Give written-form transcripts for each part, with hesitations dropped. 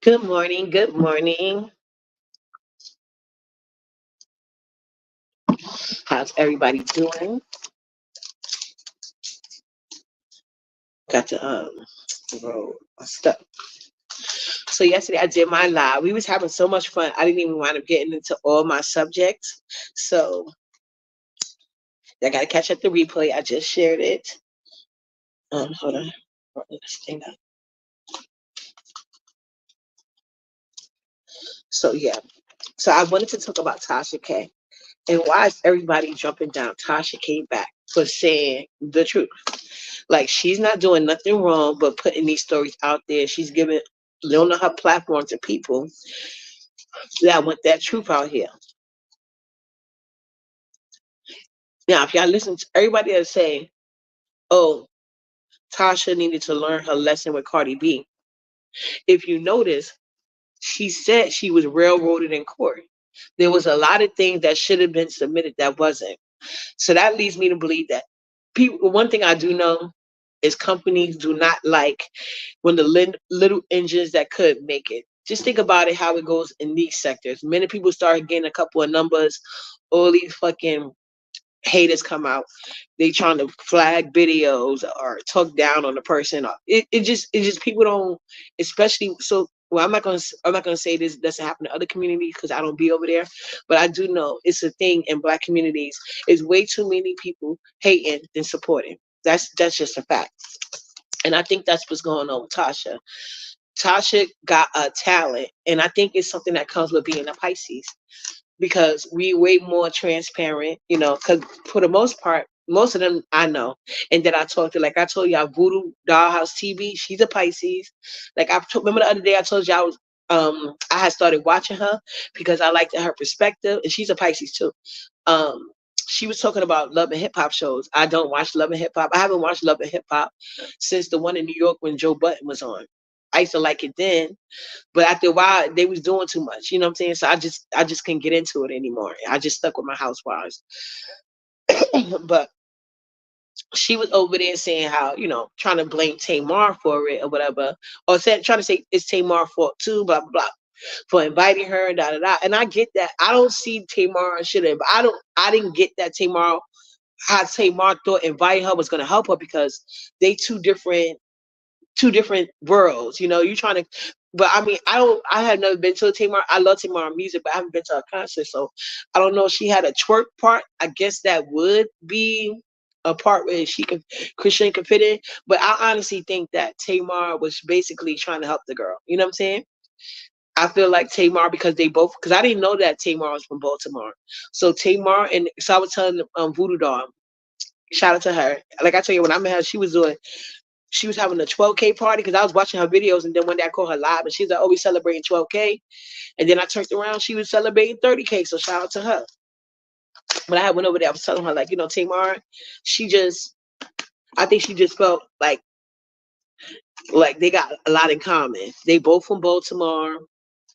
Good morning. Good morning. How's everybody doing? Got to roll my stuff. So yesterday I did my live. We was having so much fun. I didn't even wind up getting into all my subjects. So I got to catch up the replay. I just shared it. Hold on. Let's thing up. So yeah. So I wanted to talk about Tasha K. And why is everybody jumping down? Tasha came back for saying the truth. Like she's not doing nothing wrong, but putting these stories out there. She's giving loaning her platform to people that want that truth out here. Now, if y'all listen to everybody that say, "Oh, Tasha needed to learn her lesson with Cardi B," if you notice, she said she was railroaded in court. There was a lot of things that should have been submitted that wasn't. So that leads me to believe that people. One thing I do know is companies do not like when the little engines that could make it. Just think about it, how it goes in these sectors. Many people start getting a couple of numbers, all these fucking haters come out. They trying to flag videos or talk down on the person. It just people don't, especially so. Well, I'm not gonna say this doesn't happen to other communities because I don't be over there, but I do know it's a thing in Black communities. Is way too many people hating than supporting. That's just a fact. And I think that's what's going on with Tasha. Tasha got a talent, and I think it's something that comes with being a Pisces because we way more transparent, because for the most part, most of them I know, and that I talked to, like I told y'all, Voodoo Dollhouse TV, she's a Pisces. Like remember the other day I told you I had started watching her because I liked her perspective, and she's a Pisces too. Um, she was talking about Love and Hip Hop shows. I don't watch Love and Hip Hop. I haven't watched Love and Hip Hop since the one in New York when Joe Button was on. I used to like it then, but after a while, they was doing too much. You know what I'm saying? So I just couldn't get into it anymore. I just stuck with my housewives. But she was over there saying how, trying to blame Tamar for it or whatever, or trying to say it's Tamar's fault too, blah blah blah, for inviting her, da da da. And I get that. I don't see Tamar should have. I didn't get that Tamar how Tamar thought inviting her was gonna help her because they two different worlds. You trying to, but I mean, I have never been to a Tamar. I love Tamar music, but I haven't been to a concert, so I don't know if she had a twerk part. I guess that would be a part where Christian could fit in. But I honestly think that Tamar was basically trying to help the girl. You know what I'm saying? I feel like Tamar because because I didn't know that Tamar was from Baltimore. So Tamar, and so I was telling Voodoo Doll, shout out to her. Like I tell you, when I met her, she was having a 12K party because I was watching her videos, and then one day I called her live and she's like, "Oh, we celebrating 12K." And then I turned around, she was celebrating 30K. So shout out to her. But I went over there, I was telling her, like, Tamar, she just, I think she just felt like they got a lot in common. They both from Baltimore.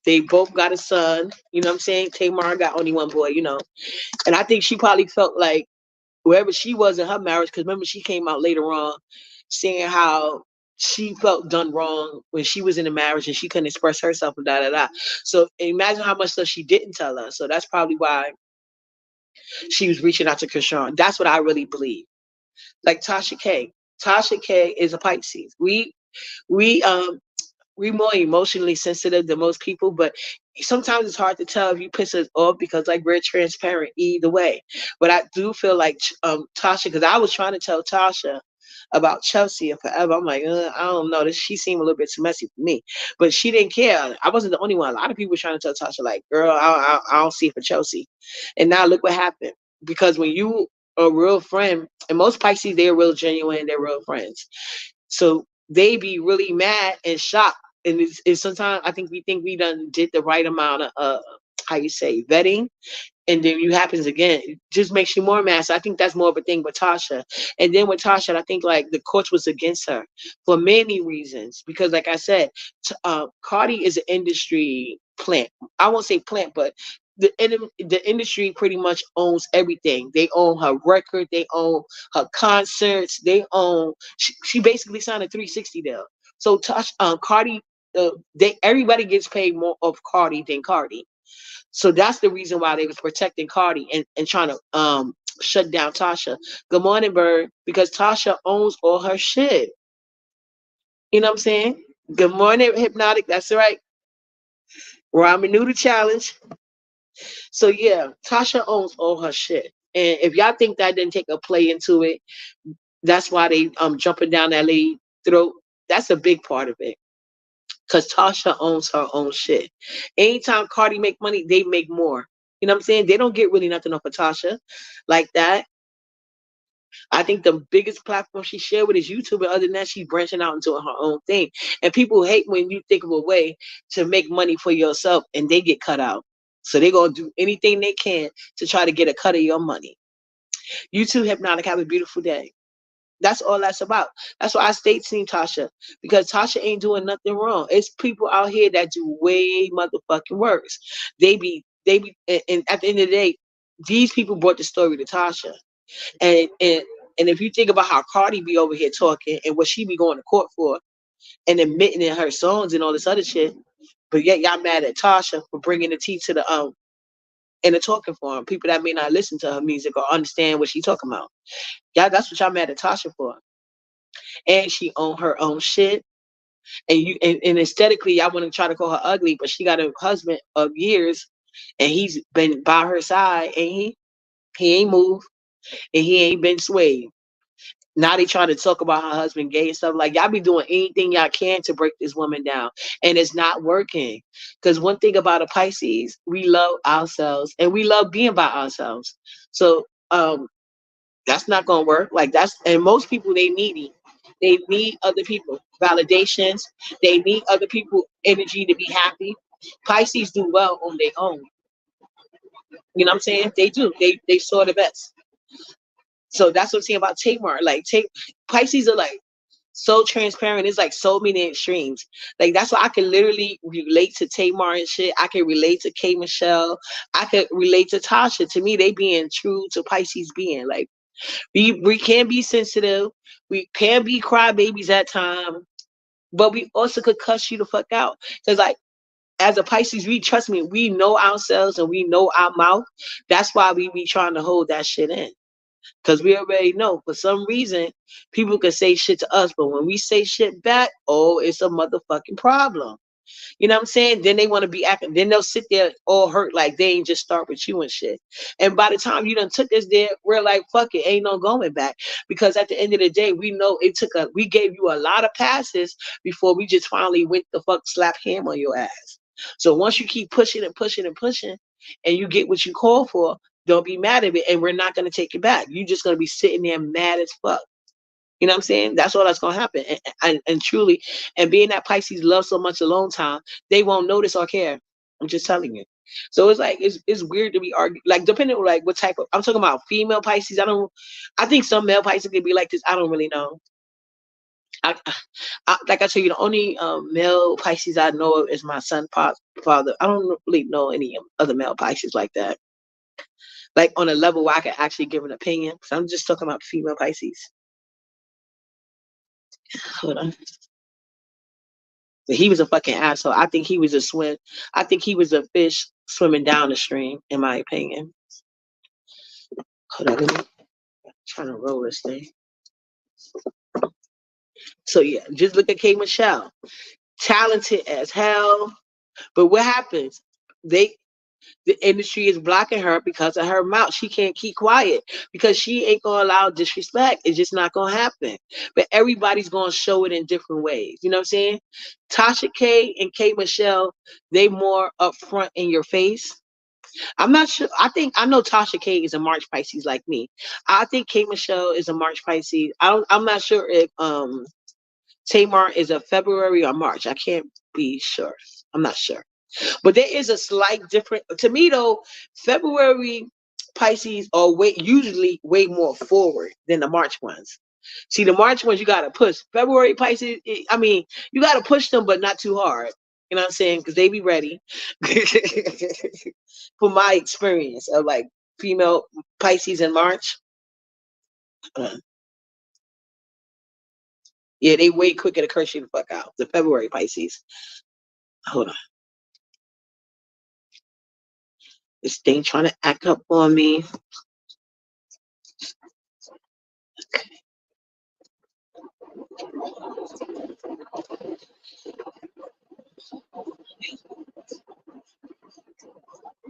They both got a son. You know what I'm saying? Tamar got only one boy. And I think she probably felt like wherever she was in her marriage, because remember she came out later on saying how she felt done wrong when she was in a marriage and she couldn't express herself and da da da. So imagine how much stuff she didn't tell us. So that's probably why she was reaching out to Krishan. That's what I really believe. Like Tasha K. Tasha K is a Pisces. We we more emotionally sensitive than most people, but sometimes it's hard to tell if you piss us off because like we're transparent either way. But I do feel like Tasha, because I was trying to tell Tasha about Chelsea and forever. I'm like, I don't know. She seemed a little bit too messy for me, but she didn't care. I wasn't the only one. A lot of people were trying to tell Tasha, like, girl, I don't see it for Chelsea. And now look what happened. Because when you are a real friend, and most Pisces, they're real genuine, they're real friends. So they be really mad and shocked. And it's sometimes I think we done did the right amount of how you say vetting, and then you happens again, it just makes you more mad. So I think that's more of a thing with Tasha. And then with Tasha, I think like the courts was against her for many reasons. Because like I said, Cardi is an industry plant. I won't say plant, but the industry pretty much owns everything. They own her record, they own her concerts, they own. She basically signed a 360 deal. So Cardi, they everybody gets paid more of Cardi than Cardi. So that's the reason why they was protecting Cardi and trying to shut down Tasha. Good morning, Bird, because Tasha owns all her shit. You know what I'm saying? Good morning, Hypnotic. That's right. Ramen Noodle Challenge. So yeah, Tasha owns all her shit. And if y'all think that didn't take a play into it, that's why they jumping down that lady throat. That's a big part of it. Cause Tasha owns her own shit. Anytime Cardi make money, they make more. You know what I'm saying? They don't get really nothing off of Tasha like that. I think the biggest platform she shared with is YouTube, and other than that, she's branching out into her own thing. And people hate when you think of a way to make money for yourself and they get cut out. So they gonna do anything they can to try to get a cut of your money. You too, Hypnotic. Have a beautiful day. That's all that's about. That's why I stay team Tasha, because Tasha ain't doing nothing wrong. It's people out here that do way motherfucking worse. And at the end of the day, these people brought the story to Tasha. And if you think about how Cardi be over here talking and what she be going to court for and admitting in her songs and all this other shit, but yet y'all mad at Tasha for bringing the tea to the in the talking form. People that may not listen to her music or understand what she talking about. Y'all, that's what y'all mad at Tasha for. And she own her own shit. And aesthetically, y'all want to try to call her ugly, but she got a husband of years, and he's been by her side, and he ain't moved, and he ain't been swayed. Now they trying to talk about her husband gay and stuff. Like, y'all be doing anything y'all can to break this woman down, and it's not working. Because one thing about a Pisces, we love ourselves and we love being by ourselves. So that's not gonna work. Like, that's, and most people, they needy. They need other people validations. They need other people energy to be happy. Pisces do well on their own. You know what I'm saying? They do. They saw the best. So that's what I'm saying about Tamar. Like, Pisces are like so transparent. It's like so many extremes. Like, that's why I can literally relate to Tamar and shit. I can relate to K Michelle. I could relate to Tasha. To me, they being true to Pisces being. Like, we can be sensitive. We can be crybabies at times, but we also could cuss you the fuck out. Cause like, as a Pisces, we, trust me, we know ourselves and we know our mouth. That's why we be trying to hold that shit in. Cause we already know for some reason people can say shit to us, but when we say shit back, oh, it's a motherfucking problem. You know what I'm saying? Then they want to be acting. Then they'll sit there all hurt like they ain't just start with you and shit. And by the time you done took us there, we're like, fuck it, ain't no going back. Because at the end of the day, we know we gave you a lot of passes before we just finally went the fuck slap ham on your ass. So once you keep pushing and pushing and pushing, and you get what you call for, don't be mad at it, and we're not gonna take it back. You're just gonna be sitting there mad as fuck. You know what I'm saying? That's all that's gonna happen. And truly, and being that Pisces love so much alone time, they won't notice or care. I'm just telling you. So it's like it's weird to be arguing. Like, depending on like what type of, I'm talking about female Pisces. I think some male Pisces can be like this. I don't really know. Like I tell you, the only male Pisces I know of is my son father. I don't really know any other male Pisces like that. Like on a level where I can actually give an opinion. So I'm just talking about female Pisces. Hold on. But he was a fucking asshole. I think he was a swim. I think he was a fish swimming down the stream, in my opinion. Hold on, let me trying to roll this thing. So yeah, just look at K Michelle. Talented as hell. But what happens? They the industry is blocking her because of her mouth. She can't keep quiet because she ain't gonna allow disrespect. It's just not gonna happen. But everybody's gonna show it in different ways. You know what I'm saying? Tasha K and K Michelle, they more upfront in your face. I'm not sure. I know Tasha K is a March Pisces like me. I think K Michelle is a March Pisces. I'm not sure if Tamar is a February or March. I can't be sure. I'm not sure. But there is a slight difference. To me, though, February Pisces are usually way more forward than the March ones. See, the March ones, you got to push. February Pisces, I mean, you got to push them, but not too hard. You know what I'm saying? Because they be ready. For my experience of like female Pisces in March. Uh, Yeah, they way quicker to curse you the fuck out. The February Pisces. Hold on. This thing trying to act up on me.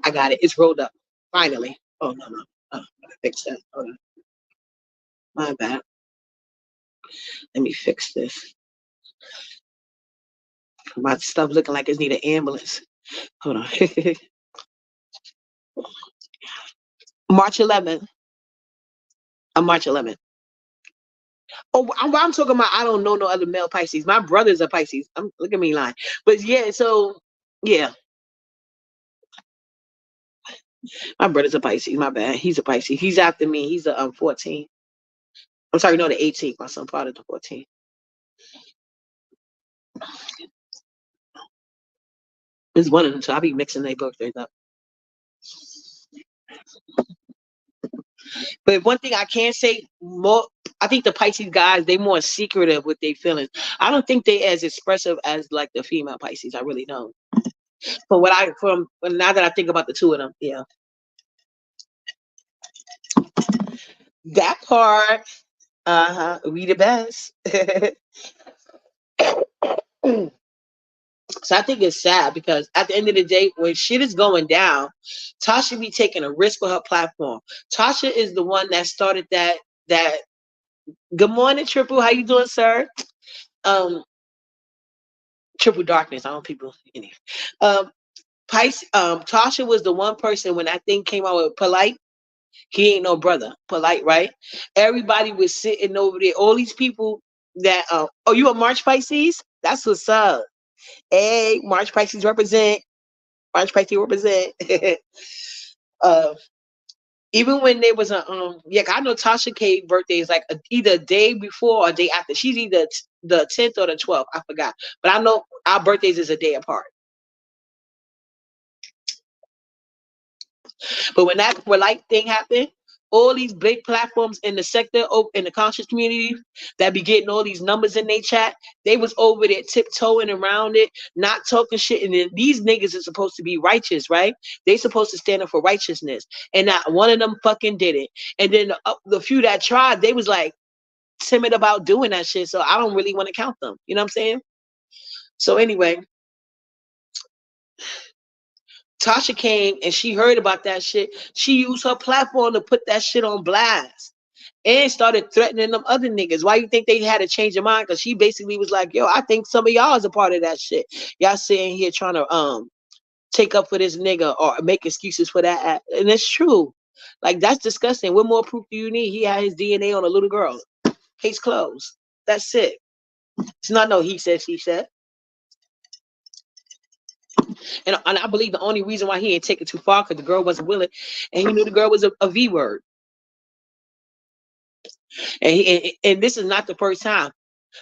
I got it. It's rolled up. Finally. Oh, no, no. Oh, I gotta fix that. Hold on. My bad. Let me fix this. My stuff looking like it need an ambulance. Hold on. March 11th. March 11th. Oh, I'm talking about. I don't know no other male Pisces. My brother's a Pisces. Look at me lying. But yeah, so yeah, my brother's a Pisces. My bad. He's a Pisces. He's after me. He's a 14. I'm sorry, no, the 18th. My son part of the 14th. It's one of them. So I be mixing their birthdays up. But one thing I can say more, I think the Pisces guys, they more secretive with their feelings. I don't think they as expressive as like the female Pisces. I really don't. From now that I think about the two of them, yeah, that part, we the best. So I think it's sad because at the end of the day, when shit is going down, Tasha be taking a risk with her platform. Tasha is the one that started that. Good morning, Triple. How you doing, sir? Um, Triple Darkness. I don't people. Anyway. Um, Tasha was the one person when that thing came out with Polite. He ain't no brother. Polite, right? Everybody was sitting over there. All these people that. Oh, you a March Pisces? That's what's up. Hey, March Pisces represent. March Pisces represent. uh, Even when there was a yeah, I know Tasha K birthday is like either a day before or a day after. She's either the 10th or the 12th. I forgot, but I know our birthdays is a day apart. But when that light thing happened, all these big platforms in the sector, in the conscious community, that be getting all these numbers in their chat, they was over there tiptoeing around it, not talking shit. And then these niggas are supposed to be righteous, right? They supposed to stand up for righteousness, and not one of them fucking did it. And then the few that tried, they was like timid about doing that shit. So I don't really want to count them. You know what I'm saying? So anyway, Tasha came and she heard about that shit. She used her platform to put that shit on blast and started threatening them other niggas. Why you think they had to change their mind? Because she basically was like, yo, I think some of y'all is a part of that shit. Y'all sitting here trying to take up for this nigga or make excuses for that. And it's true. Like, that's disgusting. What more proof do you need? He had his DNA on a little girl. Case closed. That's it. It's not no he said, she said. And I believe the only reason why he didn't take it too far because the girl wasn't willing, and he knew the girl was a V word. And this is not the first time,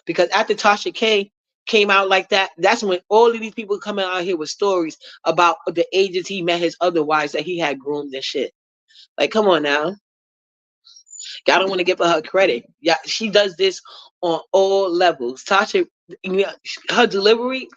because after Tasha K came out like that, that's when all of these people coming out here with stories about the agents he met his other wives that he had groomed and shit. Like, come on now. Y'all don't want to give her credit. Yeah, she does this on all levels. Tasha, you know, her delivery,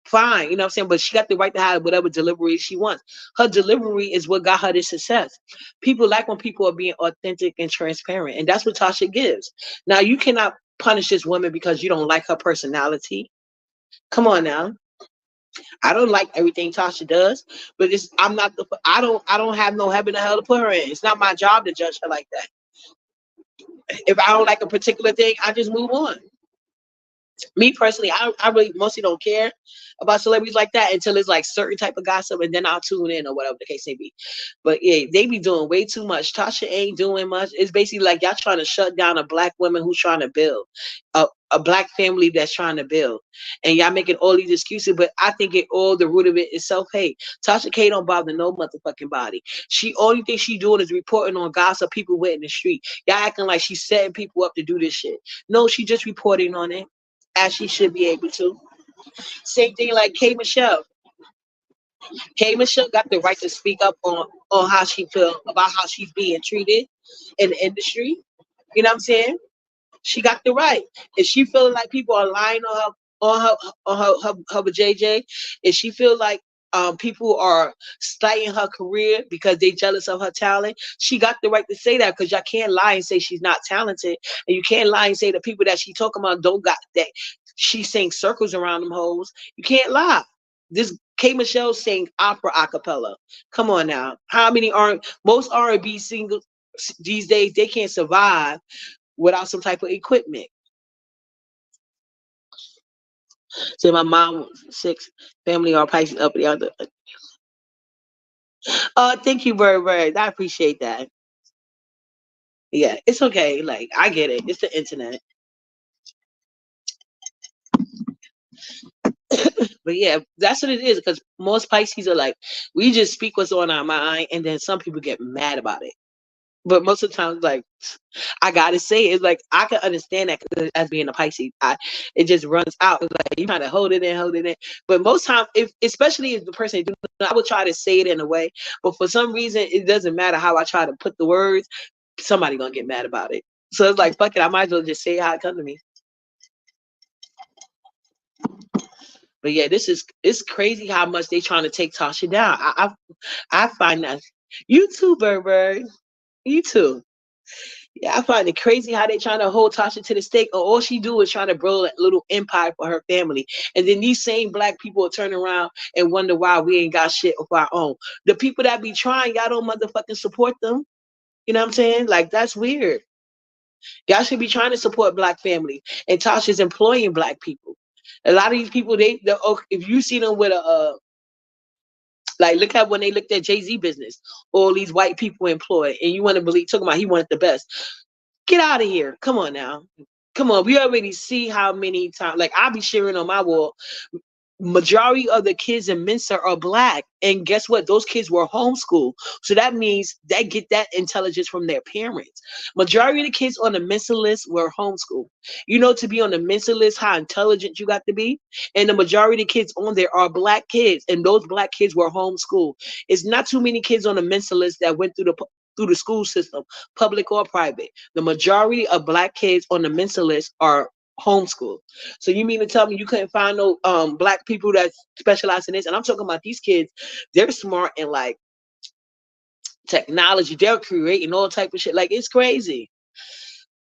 fine, you know what I'm saying? But she got the right to have whatever delivery she wants. Her delivery is what got her this success. People like when people are being authentic and transparent, and that's what Tasha gives. Now, you cannot punish this woman because you don't like her personality. Come on now. I don't like everything Tasha does, but I'm not the I don't have no heaven or hell to put her in. It's not my job to judge her like that. If I don't like a particular thing, I just move on. Me personally, I really mostly don't care about celebrities like that until it's like certain type of gossip, and then I'll tune in or whatever the case may be. But yeah, they be doing way too much. Tasha ain't doing much. It's basically like y'all trying to shut down a black woman who's trying to build a black family that's trying to build, and y'all making all these excuses. But I think the root of it is self-hate. Tasha K don't bother no motherfucking body. She only thing she doing is reporting on gossip people with in the street. Y'all acting like she's setting people up to do this shit. No, she just reporting on it, as she should be able to. Same thing like K Michelle. K Michelle got the right to speak up on how she feel about how she's being treated in the industry. You know what I'm saying? She got the right. If she feeling like people are lying on her JJ, if she feel like people are slighting her career because they jealous of her talent, she got the right to say that because y'all can't lie and say she's not talented, and you can't lie and say the people that she talking about don't got that. She sings circles around them hoes. You can't lie. This K Michelle sing opera a cappella. Come on now. How many are most R&B singles these days? They can't survive without some type of equipment. So my mom was 6, family are Pisces up the other. Thank you very, very. I appreciate that. Yeah, it's okay. Like I get it. It's the internet. But yeah, that's what it is. Because most Pisces are like, we just speak what's on our mind, and then some people get mad about it. But most of the time, like I gotta say, it's like I can understand that 'cause as being a Pisces, it just runs out. It's like you trying to hold it in, hold it in. But most time, if especially if the person do, I would try to say it in a way. But for some reason, it doesn't matter how I try to put the words. Somebody gonna get mad about it. So it's like fuck it. I might as well just say how it comes to me. But yeah, it's crazy how much they trying to take Tasha down. I find that you too, Berber. You too. Yeah, I find it crazy how they trying to hold Tasha to the stake. Or all she do is trying to build a little empire for her family. And then these same black people will turn around and wonder why we ain't got shit of our own. The people that be trying, y'all don't motherfucking support them. You know what I'm saying? Like that's weird. Y'all should be trying to support black family. And Tasha's employing black people. A lot of these people, if you see them with like look at when they looked at Jay-Z business, all these white people employed, and you want to believe talking about he wanted the best. Get out of here. Come on now. Come on. We already see how many times, like, I be sharing on my wall. Majority of the kids in Mensa are black. And guess what? Those kids were homeschooled. So that means they get that intelligence from their parents. Majority of the kids on the Mensa list were homeschooled. You know, to be on the Mensa list, how intelligent you got to be. And the majority of the kids on there are black kids. And those black kids were homeschooled. It's not too many kids on the Mensa list that went through the school system, public or private. The majority of black kids on the Mensa list are homeschooled. So you mean to tell me you couldn't find no black people that specialize in this? And I'm talking about these kids, they're smart in like technology. They're creating all type of shit. Like it's crazy.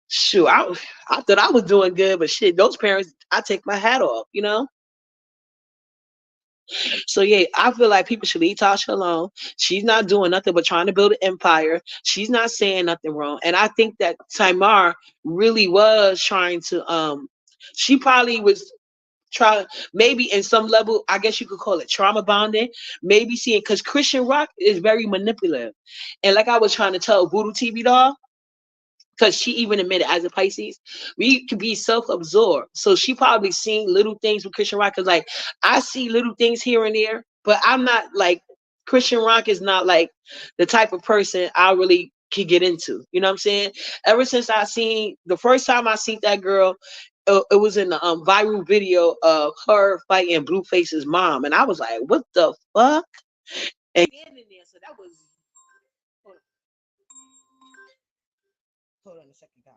Shoot, I thought I was doing good, but shit, those parents, I take my hat off, you know? So yeah, I feel like people should leave Tasha alone. She's not doing nothing but trying to build an empire. She's not saying nothing wrong. And I think that Tamar really was trying to she probably was try maybe in some level, I guess you could call it trauma bonding, maybe seeing because Christian rock is very manipulative. And like I was trying to tell Voodoo TV doll, because she even admitted as a Pisces, we could be self-absorbed. So she probably seen little things with Christian rock. Cause like I see little things here and there, but I'm not like Christian rock is not like the type of person I really can get into. You know what I'm saying? Ever since I seen the first time I seen that girl, it was in the viral video of her fighting Blueface's mom, and I was like, "What the fuck?" And in there, so that was. Hold on a second, guys.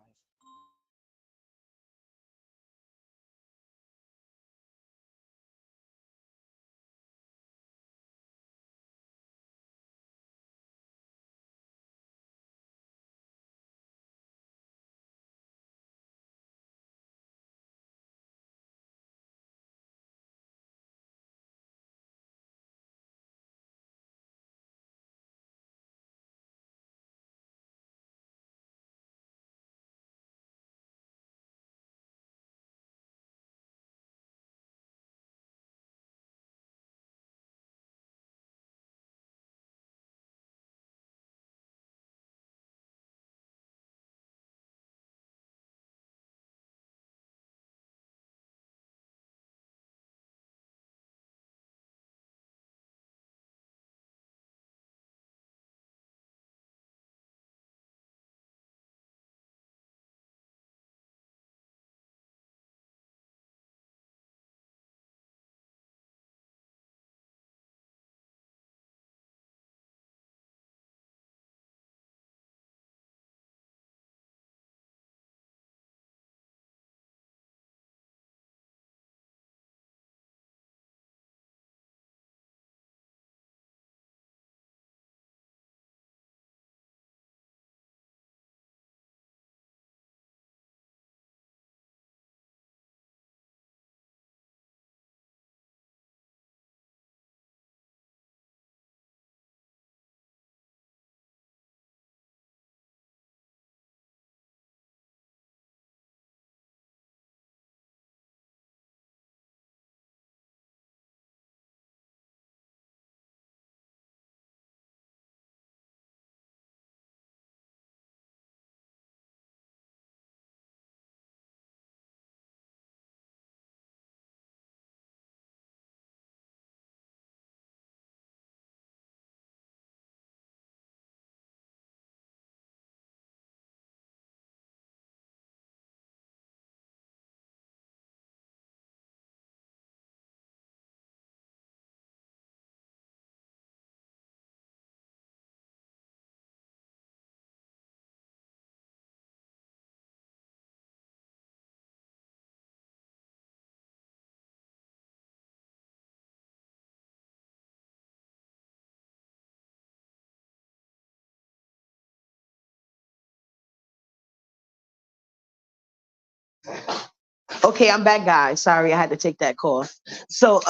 Okay, I'm back, guys. Sorry, I had to take that call. So,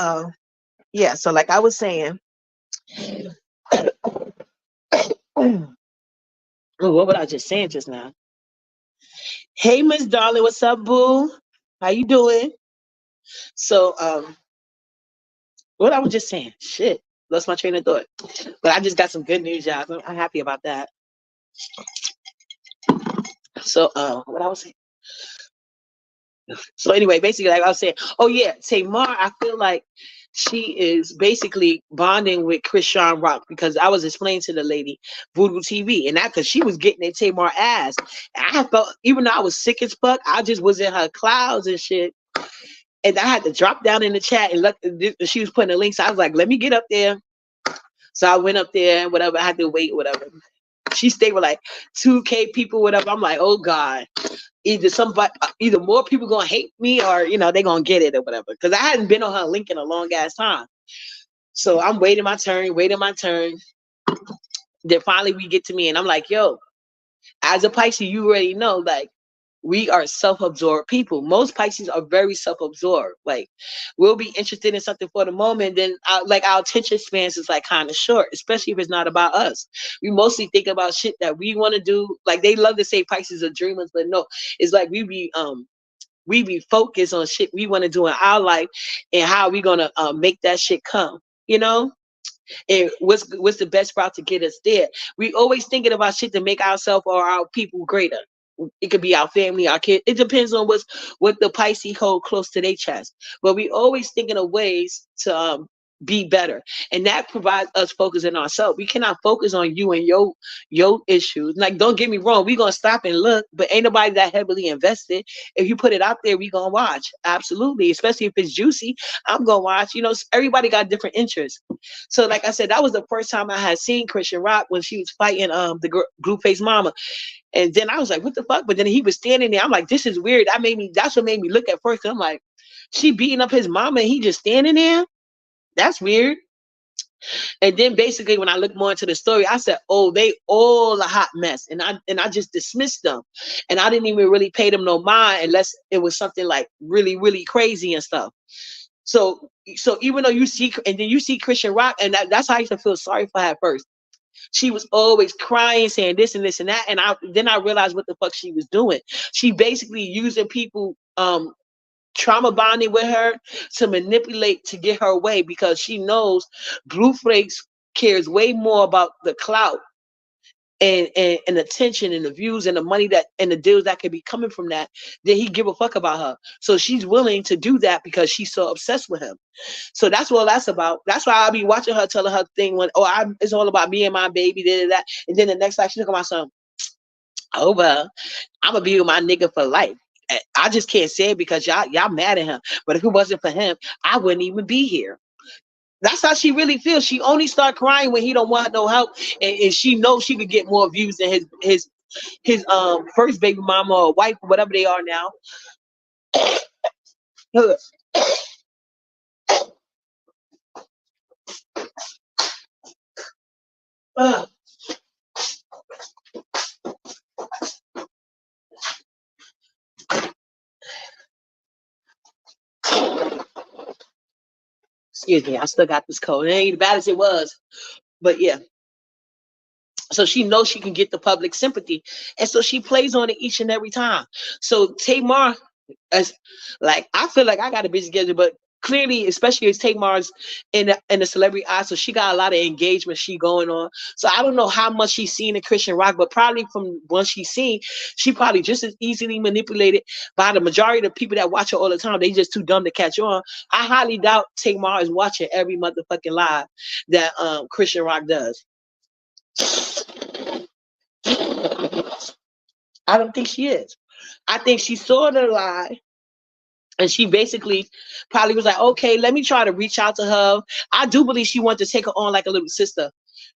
yeah. So, like I was saying, oh, what was I just saying just now? Hey, Miss Darling, what's up, boo? How you doing? So, what I was just saying, shit, lost my train of thought. But I just got some good news, y'all. I'm happy about that. So, what I was saying. So anyway, basically, like I was saying, oh yeah, Tamar, I feel like she is basically bonding with Christian Rock because I was explaining to the lady Voodoo TV, and that because she was getting at Tamar ass. And I felt, even though I was sick as fuck, I just was in her clouds and shit. And I had to drop down in the chat and look. She was putting the links. So I was like, let me get up there. So I went up there and whatever. I had to wait, whatever. She stayed with like 2K people, whatever. I'm like, oh God. Either more people gonna hate me or they gonna get it or whatever. Because I hadn't been on her link in a long ass time. So I'm waiting my turn. Then finally we get to me and I'm like, yo, as a Pisces, you already know, like, we are self-absorbed people. Most Pisces are very self-absorbed. Like, we'll be interested in something for the moment, then our attention spans is like kind of short, especially if it's not about us. We mostly think about shit that we want to do. Like, they love to say Pisces are dreamers, but no, it's like we be focused on shit we want to do in our life and how we gonna make that shit come. You know, and what's the best route to get us there? We always thinking about shit to make ourselves or our people greater. It could be our family, our kids. It depends on what the Pisces hold close to their chest. But we always thinking of ways to be better, and that provides us focusing on ourselves. We cannot focus on you and your issues. Like, don't get me wrong, we gonna stop and look, but ain't nobody that heavily invested. If you put it out there, we gonna watch. Absolutely, especially if it's juicy. I'm gonna watch. Everybody got different interests. So, like I said, that was the first time I had seen Christian Rock when she was fighting the Blueface Mama. And then I was like, what the fuck? But then he was standing there. I'm like, this is weird. That's what made me look at first. I'm like, she beating up his mama and he just standing there? That's weird. And then basically when I looked more into the story, I said, oh, they all a hot mess. And I just dismissed them. And I didn't even really pay them no mind unless it was something like really, really crazy and stuff. So even though you see, and then you see Christian Rock, and that's how I used to feel sorry for her at first. She was always crying, saying this and this and that. And I realized what the fuck she was doing. She basically using people trauma bonding with her to manipulate to get her way because she knows Blueface cares way more about the clout and attention and the views and the money that and the deals that could be coming from that than he give a fuck about her. So she's willing to do that because she's so obsessed with him. So that's what that's about. That's why I'll be watching her telling her thing when it's all about me and my baby, that. And then the next time she look at my son, oh well, I'm gonna be with my nigga for life. I just can't say it because y'all mad at him. But if it wasn't for him, I wouldn't even be here. That's how she really feels. She only start crying when he don't want no help, and she knows she could get more views than his first baby mama or wife or whatever they are now. Excuse me, I still got this cold. It ain't as bad as it was, but yeah. So she knows she can get the public sympathy, and so she plays on it each and every time. So Tamar, as like I feel like I got a busy schedule, but clearly, especially as Tamar's in the celebrity eye, so she got a lot of engagement she going on. So I don't know how much she's seen in Christian Rock, but probably from what she's seen, she probably just as easily manipulated by the majority of the people that watch her all the time. They just too dumb to catch on. I highly doubt Tamar is watching every motherfucking live that Christian Rock does. I don't think she is. I think she saw the lie and she basically probably was like, okay, let me try to reach out to her. I do believe she wanted to take her on like a little sister,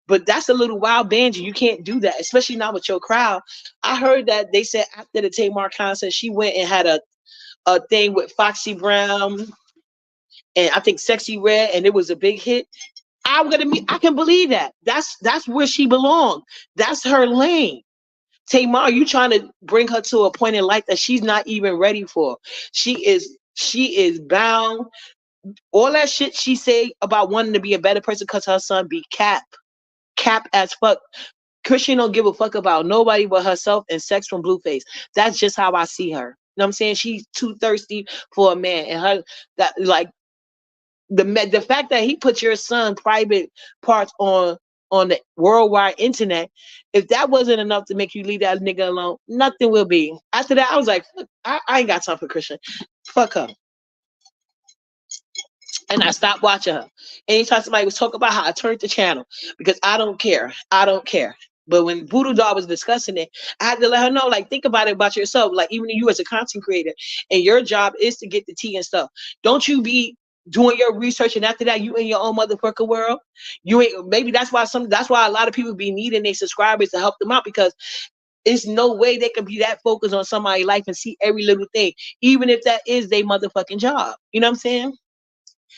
but that's a little wild, Benji. You can't do that, especially not with your crowd. I heard that they said after the Tamar concert, she went and had a thing with Foxy Brown and I think Sexy Red, and it was a big hit. I can believe that. That's where she belonged. That's her lane. Tamar, you trying to bring her to a point in life that she's not even ready for. She is bound. All that shit she say about wanting to be a better person because her son be cap as fuck. Christian don't give a fuck about nobody but herself and sex from Blueface. That's just how I see her. You know what I'm saying? She's too thirsty for a man, and her that like the fact that he put your son private parts on the worldwide internet. If that wasn't enough to make you leave that nigga alone, nothing will be. After that, I was like, fuck, I ain't got time for Christian. Fuck her. And I stopped watching her. Anytime somebody was talking about how I turned the channel because I don't care. I don't care. But when Voodoo Doll was discussing it, I had to let her know, like, think about it about yourself. Like, even you as a content creator, and your job is to get the tea and stuff. Don't you be doing your research, and after that, you in your own motherfucking world. You ain't. Maybe that's why a lot of people be needing their subscribers to help them out because it's no way they can be that focused on somebody's life and see every little thing, even if that is their motherfucking job. You know what I'm saying?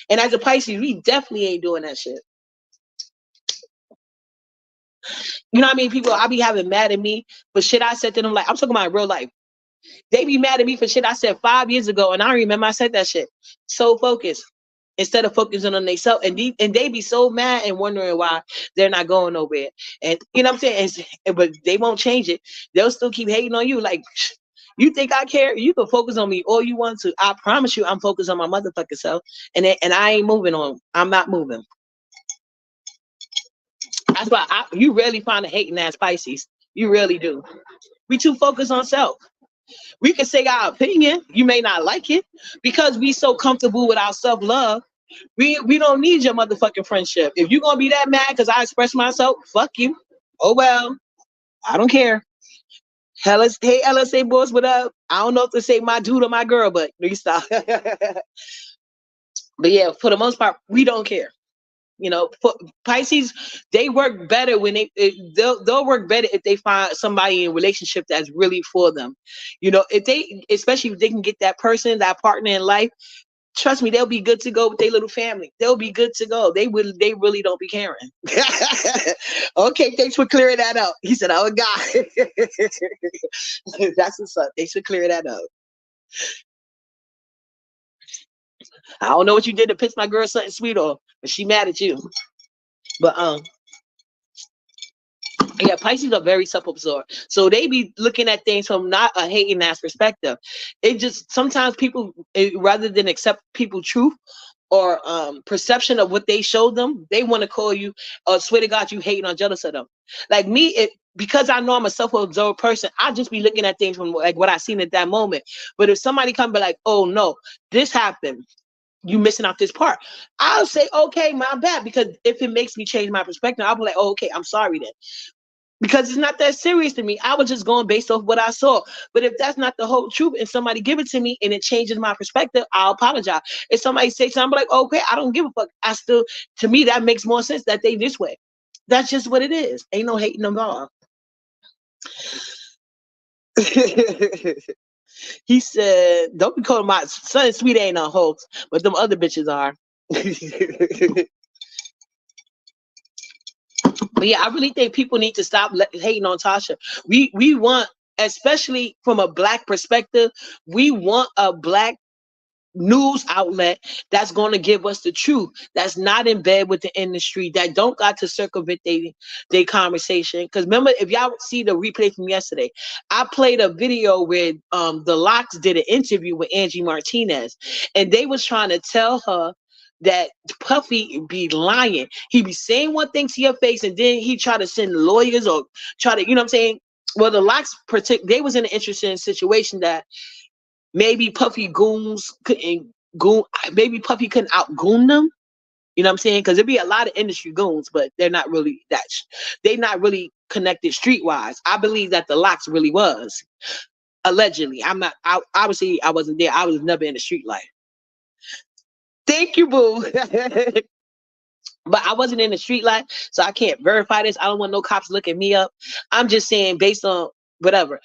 And as a Pisces, we definitely ain't doing that shit. You know what I mean? People, I be having mad at me for shit I said to them. Like, I'm talking about real life. They be mad at me for shit I said 5 years ago, and I remember I said that shit. So focused instead of focusing on themselves, and they be so mad and wondering why they're not going nowhere. And you know what I'm saying? But they won't change it. They'll still keep hating on you. Like, you think I care? You can focus on me all you want to. I promise you, I'm focused on my motherfucking self, and I ain't moving on. I'm not moving. That's why you rarely find a hating ass Pisces. You really do. We too focused on self. We can say our opinion. You may not like it because we so comfortable with our self love. We don't need your motherfucking friendship. If you're gonna be that mad because I express myself, fuck you. Oh well, I don't care. Hey LSA boys, what up? I don't know if to say my dude or my girl, but please stop. But yeah, for the most part, we don't care. You know, for Pisces, they work better when they'll work better if they find somebody in a relationship that's really for them. You know, especially if they can get that person, that partner in life, trust me, they'll be good to go with their little family. They'll be good to go. They really don't be caring. Okay, thanks for clearing that up. He said, "Oh God." That's what's up. Thanks for clearing that up. I don't know what you did to piss my girl something sweet off, but she mad at you. But yeah, Pisces are very self-absorbed, so they be looking at things from not a hating ass perspective. It just sometimes people, rather than accept people's truth or perception of what they showed them, they want to call you, swear to God, you hating or jealous of them. Like me, because I know I'm a self-absorbed person, I just be looking at things from like what I seen at that moment. But if somebody come be like, oh no, this happened, you missing out this part, I'll say, okay, my bad, because if it makes me change my perspective, I'll be like, oh, okay, I'm sorry then, because it's not that serious to me. I was just going based off what I saw. But if that's not the whole truth and somebody give it to me and it changes my perspective, I'll apologize. If somebody say something, I'm like, okay, I don't give a fuck. To me, that makes more sense that they this way. That's just what it is. Ain't no hating involved. He said, don't be calling my son sweet, ain't no hoax, but them other bitches are. But yeah, I really think people need to stop hating on Tasha. We want, especially from a black perspective, we want a black news outlet that's going to give us the truth, that's not in bed with the industry, that don't got to circumvent they conversation. Because remember, if y'all see the replay from yesterday, I played a video where the Locks did an interview with Angie Martinez, and they was trying to tell her that Puffy be lying. He be saying one thing to your face, and then he try to send lawyers or try to, you know what I'm saying? Well, the Locks they was in an interesting situation that maybe Puffy goons couldn't goon. Maybe Puffy couldn't outgoon them. You know what I'm saying? Because there'd be a lot of industry goons, but they're not really that. They're not really connected streetwise. I believe that the Locks really was, allegedly. I'm not. Obviously, I wasn't there. I was never in the street life. Thank you, boo. But I wasn't in the street life, so I can't verify this. I don't want no cops looking me up. I'm just saying based on whatever.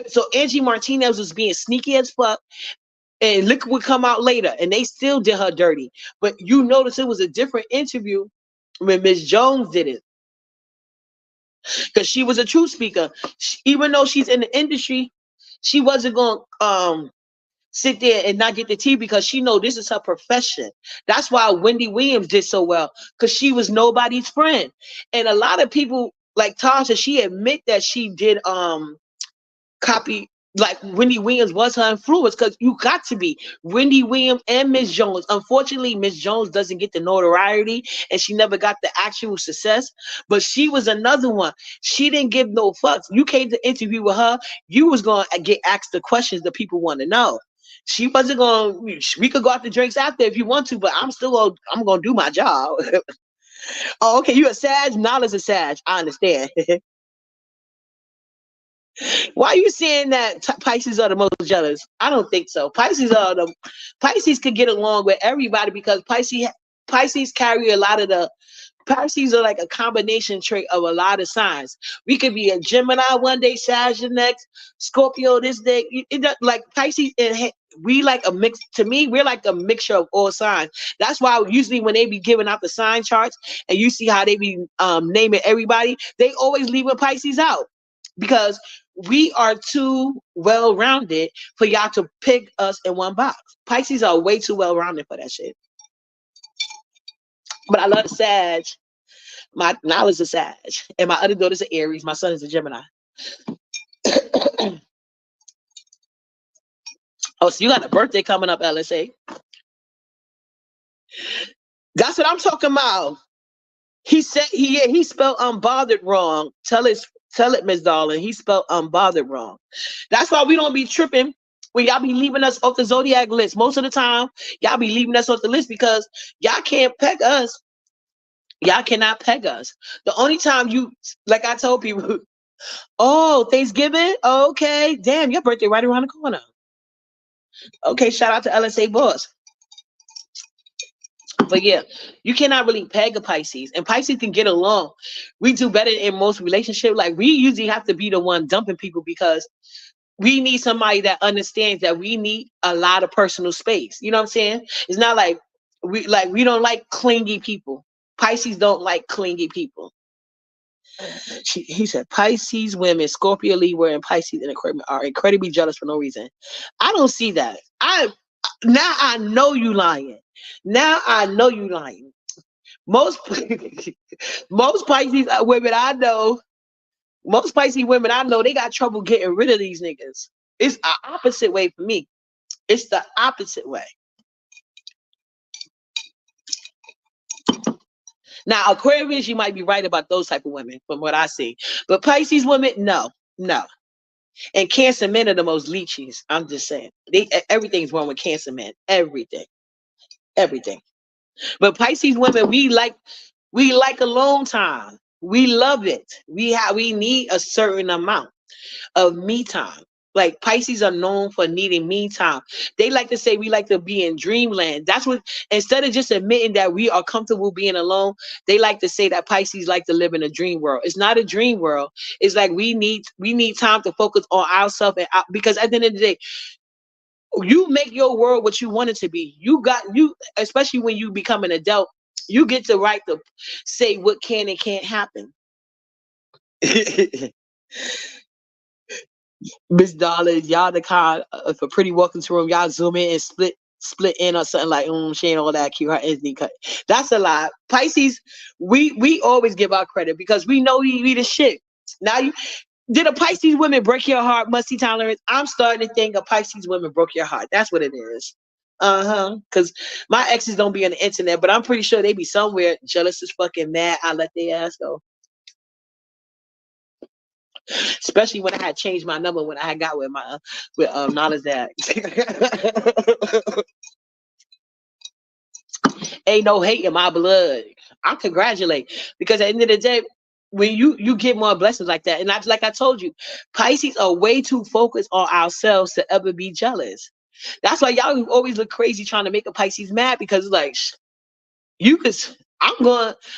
So Angie Martinez was being sneaky as fuck, and look what come out later, and they still did her dirty. But you notice it was a different interview when Miss Jones did it. because she was a truth speaker. Even though she's in the industry, she wasn't going to sit there and not get the tea because she know this is her profession. That's why Wendy Williams did so well, because she was nobody's friend. And a lot of people like Tasha, she admit that she did copy, like Wendy Williams was her influence, because you got to be Wendy Williams and Miss Jones. Unfortunately, Miss Jones doesn't get the notoriety and she never got the actual success, but she was another one. She didn't give no fucks. You came to interview with her, you was going to get asked the questions that people want to know. She wasn't going, we could go out to drinks after if you want to, but I'm going to do my job. Oh, okay, you a Sag? Nala's a Sag. I understand. Why are you saying that Pisces are the most jealous? I don't think so. Pisces could get along with everybody because Pisces carry a lot of the Pisces are like a combination trait of a lot of signs. We could be a Gemini one day, Sag the next, Scorpio this day. Like Pisces, and we like a mix. To me, we're like a mixture of all signs. That's why usually when they be giving out the sign charts and you see how they be naming everybody, they always leave a Pisces out because we are too well-rounded for y'all to pick us in one box. Pisces are way too well-rounded for that shit. But I love Sag. My now is a Sag, and my other daughter's an Aries. My son is a Gemini. Oh, so you got a birthday coming up, LSA? That's what I'm talking about. He said he spelled unbothered wrong. Tell it, Miss Darling. He spelled unbothered wrong. That's why we don't be tripping when y'all be leaving us off the zodiac list. Most of the time, y'all be leaving us off the list because y'all can't peg us. Y'all cannot peg us. The only time you, like I told people, oh, Thanksgiving? Okay, damn, your birthday right around the corner. Okay, shout out to LSA Boss. But yeah, you cannot really peg a Pisces, and Pisces can get along. We do better in most relationships. Like we usually have to be the one dumping people because we need somebody that understands that we need a lot of personal space. You know what I'm saying? It's not like we don't like clingy people. Pisces don't like clingy people. He said Pisces women, Scorpio, Libra, and Pisces and Aquarius are incredibly jealous for no reason. I don't see that. Now I know you lying. Now I know you lying. Most most Pisces women I know, most Pisces women I know, they got trouble getting rid of these niggas. It's the opposite way for me. It's the opposite way. Now Aquarius, you might be right about those type of women from what I see, but Pisces women, no, no. And Cancer men are the most leechies. I'm just saying, everything's wrong with Cancer men. Everything. But Pisces women, we like alone time. We love it. We need a certain amount of me time. Like Pisces are known for needing me time. They like to say we like to be in dreamland. That's what, instead of just admitting that we are comfortable being alone, they like to say that Pisces like to live in a dream world. It's not a dream world. It's like we need time to focus on ourselves because at the end of the day, you make your world what you want it to be. Especially when you become an adult, you get the right to say what can and can't happen. Miss Dollar, y'all the kind of a pretty walk into room, y'all zoom in and split in or something like she ain't all that cute. Her Disney cut. That's a lie. Pisces, we always give our credit because we know we the shit. Now did a Pisces women break your heart, musty tolerance? I'm starting to think a Pisces women broke your heart. That's what it is. Because my exes don't be on the internet, but I'm pretty sure they be somewhere jealous as fucking mad. I let their ass go. Especially when I had changed my number when I had got with Nala's dad. Ain't no hate in my blood. I congratulate because at the end of the day, when you get more blessings like that, and like I told you, Pisces are way too focused on ourselves to ever be jealous. That's why y'all always look crazy trying to make a Pisces mad because it's like you could.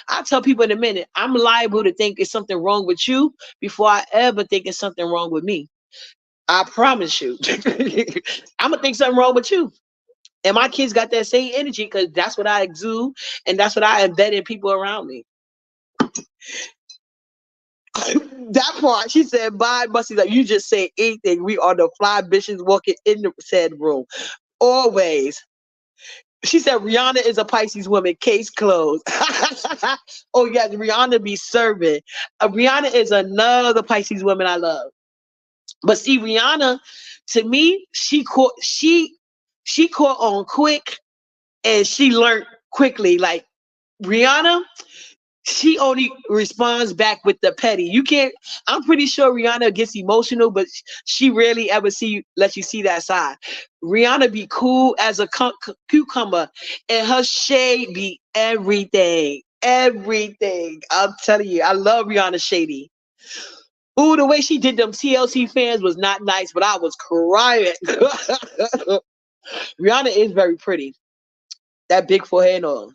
I'll tell people in a minute, I'm liable to think it's something wrong with you before I ever think it's something wrong with me. I promise you. I'm gonna think something wrong with you. And my kids got that same energy because that's what I exude and that's what I embed in people around me. That part, she said, bye, Musty. Like, you just say anything. We are the fly bitches walking in the said room. Always. She said, Rihanna is a Pisces woman. Case closed. Oh, yeah, Rihanna be serving. Rihanna is another Pisces woman I love. But see, Rihanna, to me, she caught on quick and she learned quickly. Like Rihanna, she only responds back with the petty. You can't. I'm pretty sure Rihanna gets emotional, but she rarely ever let you see that side. Rihanna be cool as a cucumber, and her shade be everything. Everything. I'm telling you, I love Rihanna shady. Ooh, the way she did them TLC fans was not nice, but I was crying. Rihanna is very pretty. That big forehead and all.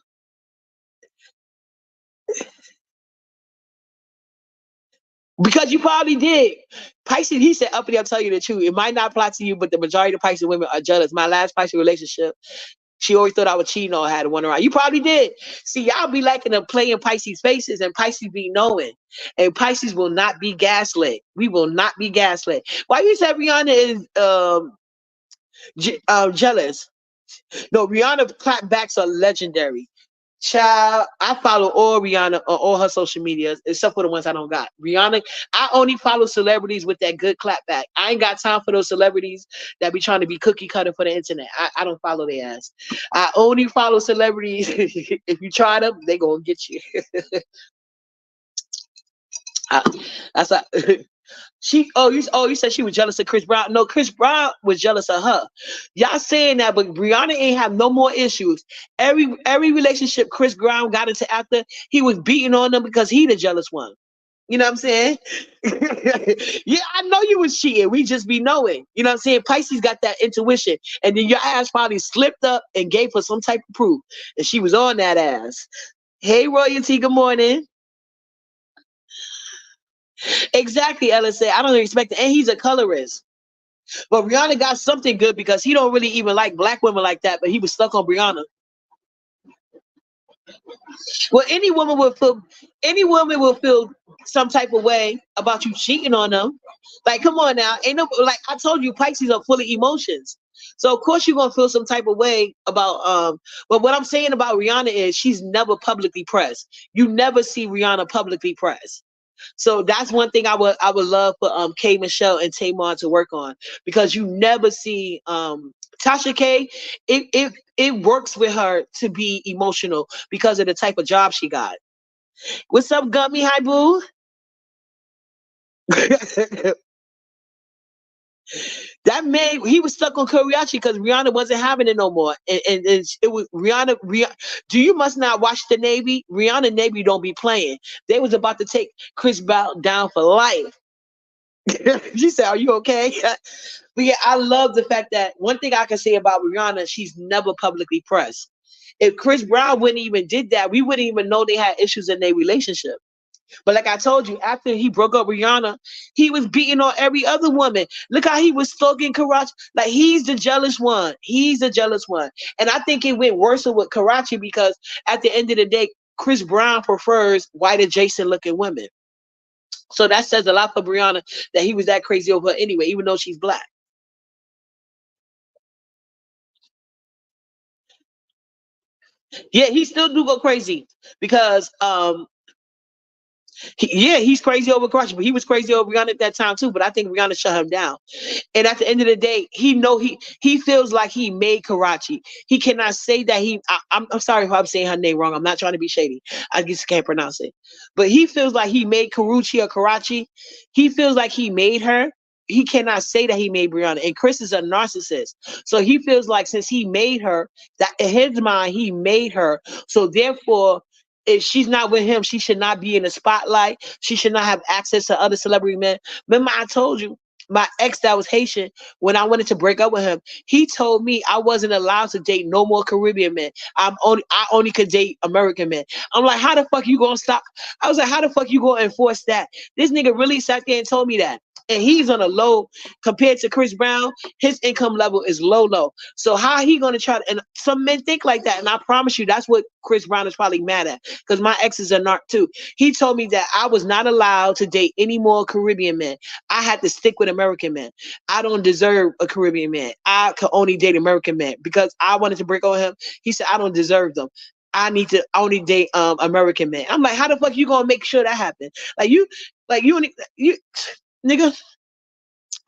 Because you probably did. Pisces, he said, uppity, I'll tell you the truth. It might not apply to you, but the majority of Pisces women are jealous. My last Pisces relationship, she always thought I was cheating on her, had one around. You probably did. See, y'all be liking to play in Pisces faces, and Pisces be knowing. And Pisces will not be gaslit. We will not be gaslit. Why you said Rihanna is jealous? No, Rihanna clapbacks are legendary. Child, I follow all Rihanna on all her social medias, except for the ones I don't got. Rihanna, I only follow celebrities with that good clapback. I ain't got time for those celebrities that be trying to be cookie cutter for the internet. I don't follow their ass. I only follow celebrities. If you try them, they gonna get you. I, that's a, you said she was jealous of Chris Brown. No, Chris Brown was jealous of her. Y'all saying that, but Brianna ain't have no more issues. Every relationship Chris Brown got into after, he was beating on them because he the jealous one. You know what I'm saying? Yeah, I know you was cheating. We just be knowing. You know what I'm saying? Pisces got that intuition. And then your ass probably slipped up and gave her some type of proof. And she was on that ass. Hey, Royalty, good morning. Exactly, Ella said. I don't expect it. And he's a colorist. But Rihanna got something good because he don't really even like black women like that, but he was stuck on Rihanna. Well, any woman will feel some type of way about you cheating on them. Like, come on now. Ain't no like I told you, Pisces are full of emotions. So of course you're gonna feel some type of way about but what I'm saying about Rihanna is she's never publicly pressed. You never see Rihanna publicly pressed. So that's one thing I would love for K Michelle and Tamar to work on because you never see Tasha K. It works with her to be emotional because of the type of job she got. What's up, Gummy? Hi, boo. That man, he was stuck on Kuriachi because Rihanna wasn't having it no more, and it was Rihanna. Do you must not watch the Navy? Rihanna Navy don't be playing. They was about to take Chris Brown down for life. She said, "Are you okay?" But yeah, I love the fact that one thing I can say about Rihanna, she's never publicly pressed. If Chris Brown wouldn't even did that, we wouldn't even know they had issues in their relationship. But like I told you, after he broke up with Rihanna, he was beating on every other woman. Look how he was stalking Karachi. Like he's the jealous one. He's the jealous one. And I think it went worse with Karachi because at the end of the day, Chris Brown prefers white adjacent looking women. So that says a lot for Brianna that he was that crazy over her anyway, even though she's black. Yeah, he still do go crazy because yeah, he's crazy over Karachi, but he was crazy over Rihanna at that time too. But I think Rihanna shut him down. And at the end of the day, he feels like he made Karachi. He cannot say that I'm sorry if I'm saying her name wrong. I'm not trying to be shady. I just can't pronounce it. But he feels like he made Karuchi or Karachi. He feels like he made her. He cannot say that he made Brianna. And Chris is a narcissist. So he feels like since he made her, that in his mind, he made her. So therefore, if she's not with him, she should not be in the spotlight. She should not have access to other celebrity men. Remember, I told you my ex that was Haitian, when I wanted to break up with him, he told me I wasn't allowed to date no more Caribbean men. I only could date American men. I'm like, how the fuck you gonna stop? I was like, how the fuck you gonna enforce that? This nigga really sat there and told me that. and he's on a low compared to Chris Brown. His income level is low. So how he gonna try to? And some men think like that, and I promise you, that's what Chris Brown is probably mad at. Because my ex is a narc too. He told me that I was not allowed to date any more Caribbean men. I had to stick with American men. I don't deserve a Caribbean man. I could only date American men because I wanted to break on him. He said I don't deserve them. I need to only date American men. I'm like, how the fuck you gonna make sure that happens? Like you nigga.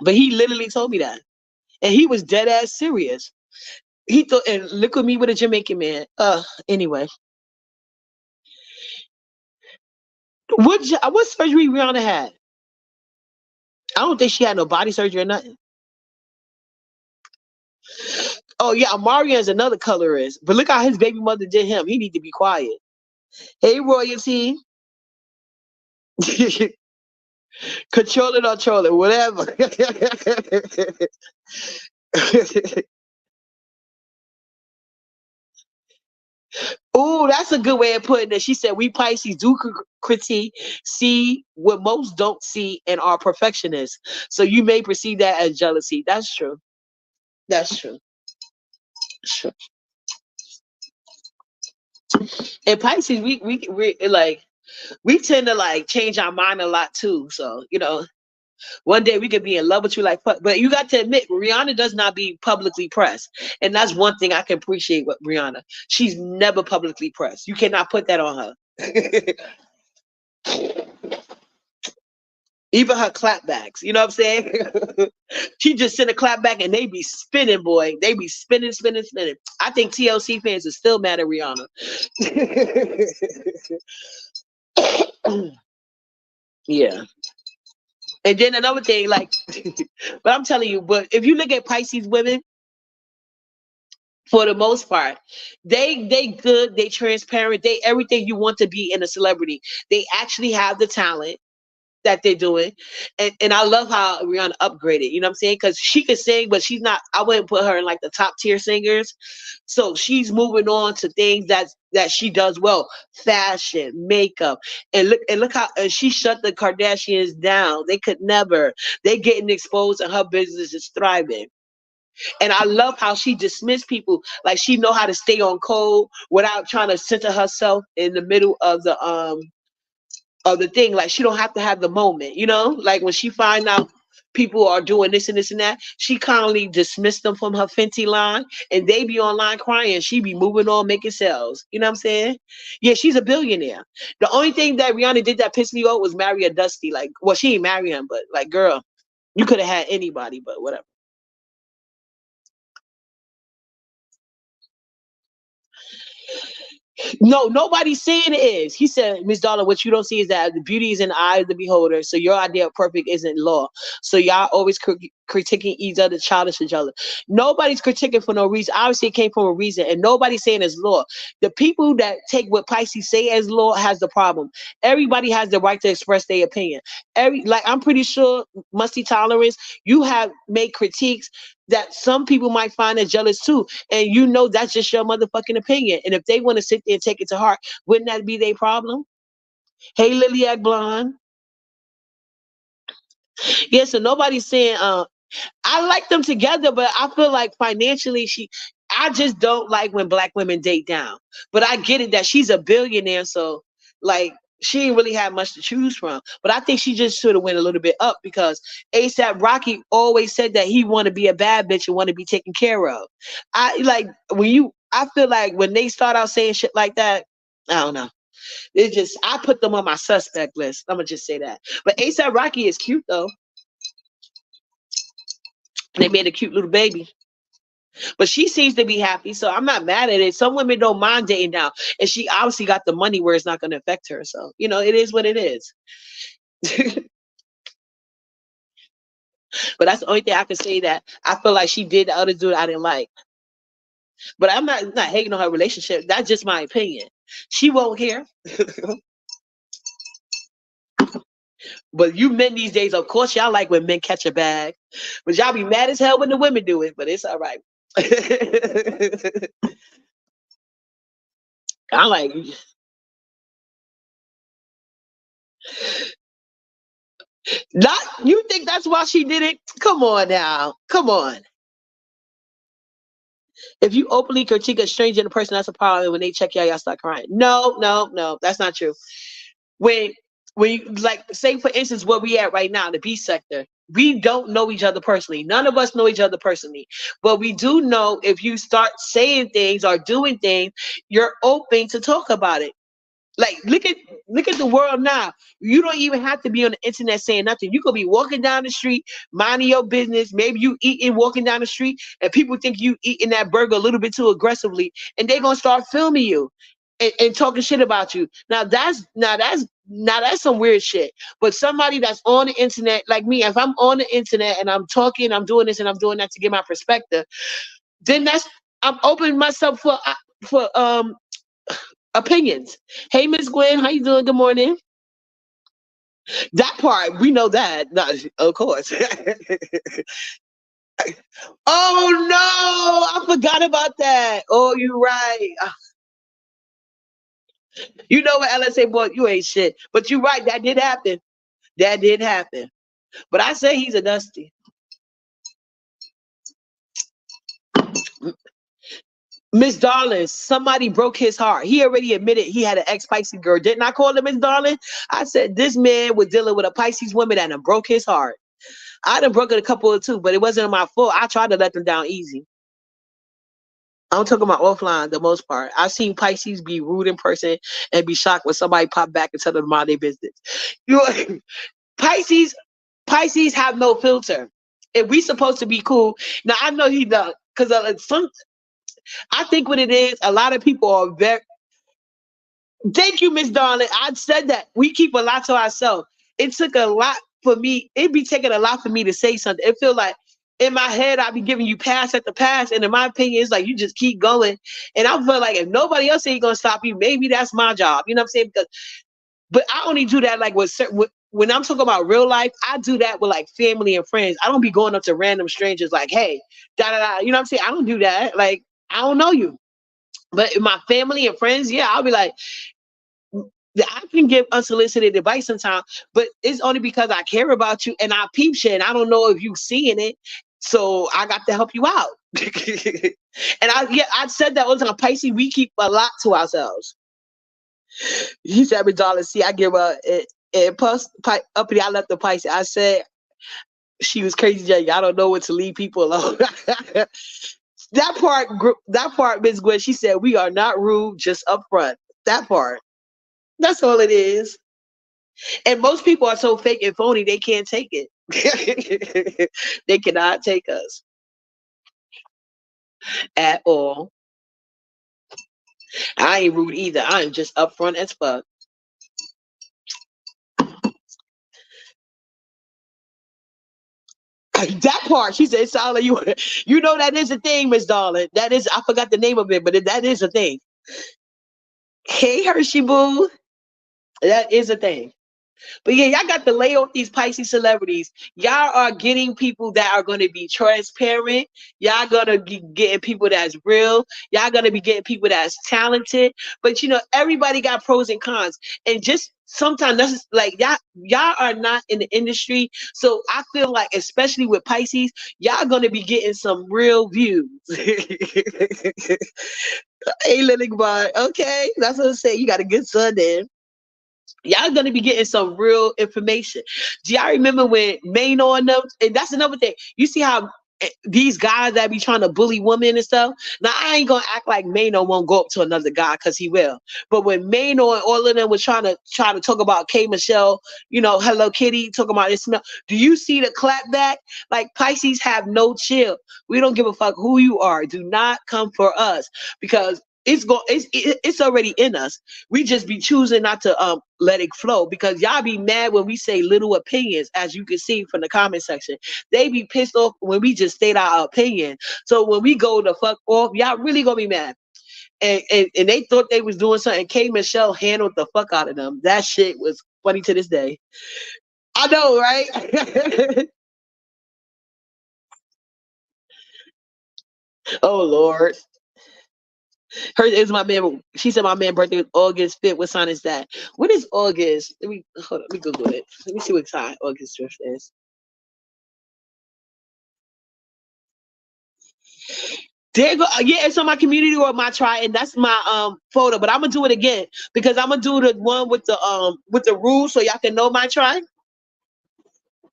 But he literally told me that, and he was dead ass serious. He thought, and look at me with a Jamaican man. Anyway, what surgery Rihanna had? I don't think she had no body surgery or nothing. Oh yeah, Amarian is another colorist, but look how his baby mother did him. He need to be quiet. Hey, royalty, control it or troll it, whatever. Oh, that's a good way of putting it. She said, "We Pisces do critique, see what most don't see, and are perfectionists. So you may perceive that as jealousy." That's true. That's true. That's true. And Pisces, we like we tend to like change our mind a lot too. So one day we could be in love with you like fuck. But you got to admit, Rihanna does not be publicly pressed, and that's one thing I can appreciate with Rihanna. She's never publicly pressed. You cannot put that on her. Even her clapbacks, you know what I'm saying? She just sent a clapback and they be spinning, boy. They be spinning, spinning, spinning. I think TLC fans are still mad at Rihanna. Yeah. And then another thing, like, but I'm telling you, but if you look at Pisces women, for the most part, they good, they transparent, they everything you want to be in a celebrity. They actually have the talent that they're doing. And I love how Rihanna upgraded, you know what I'm saying? Because she could sing, but she's not, I wouldn't put her in like the top tier singers. So she's moving on to things that she does well. Fashion, makeup. And look how and she shut the Kardashians down. They could never. They getting exposed and her business is thriving. And I love how she dismissed people. Like she know how to stay on code without trying to center herself in the middle of the thing. Like she don't have to have the moment, like when she find out people are doing this and this and that, she kindly dismissed them from her Fenty line, and they be online crying. She be moving on, making sales. You know what I'm saying? Yeah, she's a billionaire. The only thing that Rihanna did that pissed me off was marry a Dusty. Like, well, she ain't marry him, but like, girl, you could have had anybody, but whatever. No, nobody's saying it is. He said, Miss Dollar, what you don't see is that the beauty is in the eye of the beholder. So your idea of perfect isn't law. So y'all always critiquing each other, childish each other. Nobody's critiquing for no reason. Obviously, it came from a reason, and nobody's saying it's law. The people that take what Pisces say as law has the problem. Everybody has the right to express their opinion. I'm pretty sure, Musty Tolerance, you have made critiques that some people might find it jealous too. And that's just your motherfucking opinion. And if they want to sit there and take it to heart, wouldn't that be their problem? Hey, Liliac Blonde. Yeah, so nobody's saying I like them together, but I feel like financially I just don't like when black women date down. But I get it that she's a billionaire, so like she ain't really had much to choose from. But I think she just should have went a little bit up because ASAP Rocky always said that he want to be a bad bitch and want to be taken care of. I feel like when they start out saying shit like that, I don't know. It's just I put them on my suspect list. I'm gonna just say that. But ASAP Rocky is cute though. They made a cute little baby. But she seems to be happy, so I'm not mad at it. Some women don't mind dating now, and she obviously got the money where it's not going to affect her. So it is what it is. But that's the only thing I can say that I feel like she did the other dude I didn't like. But I'm not hating on her relationship. That's just my opinion. She won't care. But you men these days, of course, y'all like when men catch a bag, but y'all be mad as hell when the women do it. But it's all right. I'm like, Not you think that's why she did it? Come on now. Come on. If you openly critique a stranger and a person, that's a problem. When they check you out, y'all start crying. No, no, no, that's not true. When when you, like, say for instance where we at right now, the B sector, we don't know each other personally. None of us know each other personally. But we do know if you start saying things or doing things, you're open to talk about it. Like look at the world now. You don't even have to be on the internet saying nothing. You could be walking down the street, minding your business. Maybe you eating, walking down the street, and people think you eating that burger a little bit too aggressively, and they're gonna start filming you and talking shit about you. Now that's some weird shit. But somebody that's on the internet, like me, if I'm on the internet and I'm talking, I'm doing this and I'm doing that to get my perspective, then that's I'm opening myself for opinions. Hey, Miss Gwen, how you doing? Good morning. That part we know that, no, of course. Oh no, I forgot about that. Oh, you're right. You know what, LSA boy, you ain't shit. But you're right, that did happen. That did happen. But I say he's a dusty. Miss Darling, somebody broke his heart. He already admitted he had an ex-Pisces girl. Didn't I call him Miss Darling? I said this man was dealing with a Pisces woman that done broke his heart. I done broke it a couple of two, but it wasn't my fault. I tried to let them down easy. I'm talking about offline the most part. I've seen Pisces be rude in person and be shocked when somebody pop back and tell them to mind their business. You Pisces, Pisces have no filter. If we supposed to be cool, now I know he does because some. I think what it is, a lot of people are very. Thank you, Miss Darling. I said that we keep a lot to ourselves. It took a lot for me. It be taking a lot for me to say something. It feel like in my head I be giving you pass after pass, and in my opinion, it's like you just keep going. And I feel like if nobody else ain't gonna stop you, maybe that's my job. You know what I'm saying? Because, but I only do that like with certain. When I'm talking about real life, I do that with like family and friends. I don't be going up to random strangers like, "Hey, da da da." You know what I'm saying? I don't do that. Like I don't know you. But in my family and friends, yeah, I'll be like, I can give unsolicited advice sometimes, but it's only because I care about you and I peep shit. And I don't know if you seeing it, so I got to help you out. And I said that all the time. Pisces, we keep a lot to ourselves. He said, "Darling, see, I give up." And plus, uppity, I left the Pisces. I said she was crazy, Jay. I don't know what to leave people alone. That part, Miss Gwen. She said we are not rude, just upfront. That part. That's all it is. And most people are so fake and phony, they can't take it. They cannot take us at all. I ain't rude either. I am just upfront as fuck. That part, she said, it sounded like you. You know that is a thing, Miss Darling. That is, I forgot the name of it, but that is a thing. Hey, Hershey Boo, that is a thing. But yeah, y'all got to lay off these Pisces celebrities. Y'all are getting people that are going to be transparent. Y'all gonna be getting people that's real. Y'all gonna be getting people that's talented. But you know, everybody got pros and cons. And just sometimes that's just, like y'all are not in the industry. So I feel like, especially with Pisces, y'all gonna be getting some real views. Hey, Lily Bar. Okay, that's what I'm saying. You got a good son then. Y'all gonna be getting some real information. Do y'all remember when Main on them? And that's another thing. You see how these guys that be trying to bully women and stuff. Now I ain't gonna act like Mano won't go up to another guy because he will. But when Mano and all of them was trying to talk about K Michelle, you know, Hello Kitty, talking about this. Do you see the clap back? Like Pisces have no chill. We don't give a fuck who you are. Do not come for us because it's already in us. We just be choosing not to let it flow because y'all be mad when we say little opinions, as you can see from the comment section. They be pissed off when we just state our opinion. So when we go the fuck off, y'all really gonna be mad. And they thought they was doing something. K Michelle handled the fuck out of them. That shit was funny to this day. I know, right? Oh Lord. Her is my man. She said my man birthday is August 5th. What sign is that? What is August? Let me hold on. Let me Google it. Let me see what sign August 5th is. There go. Yeah, it's on my community or my try, and that's my photo. But I'm gonna do it again because I'm gonna do the one with the rules so y'all can know my try.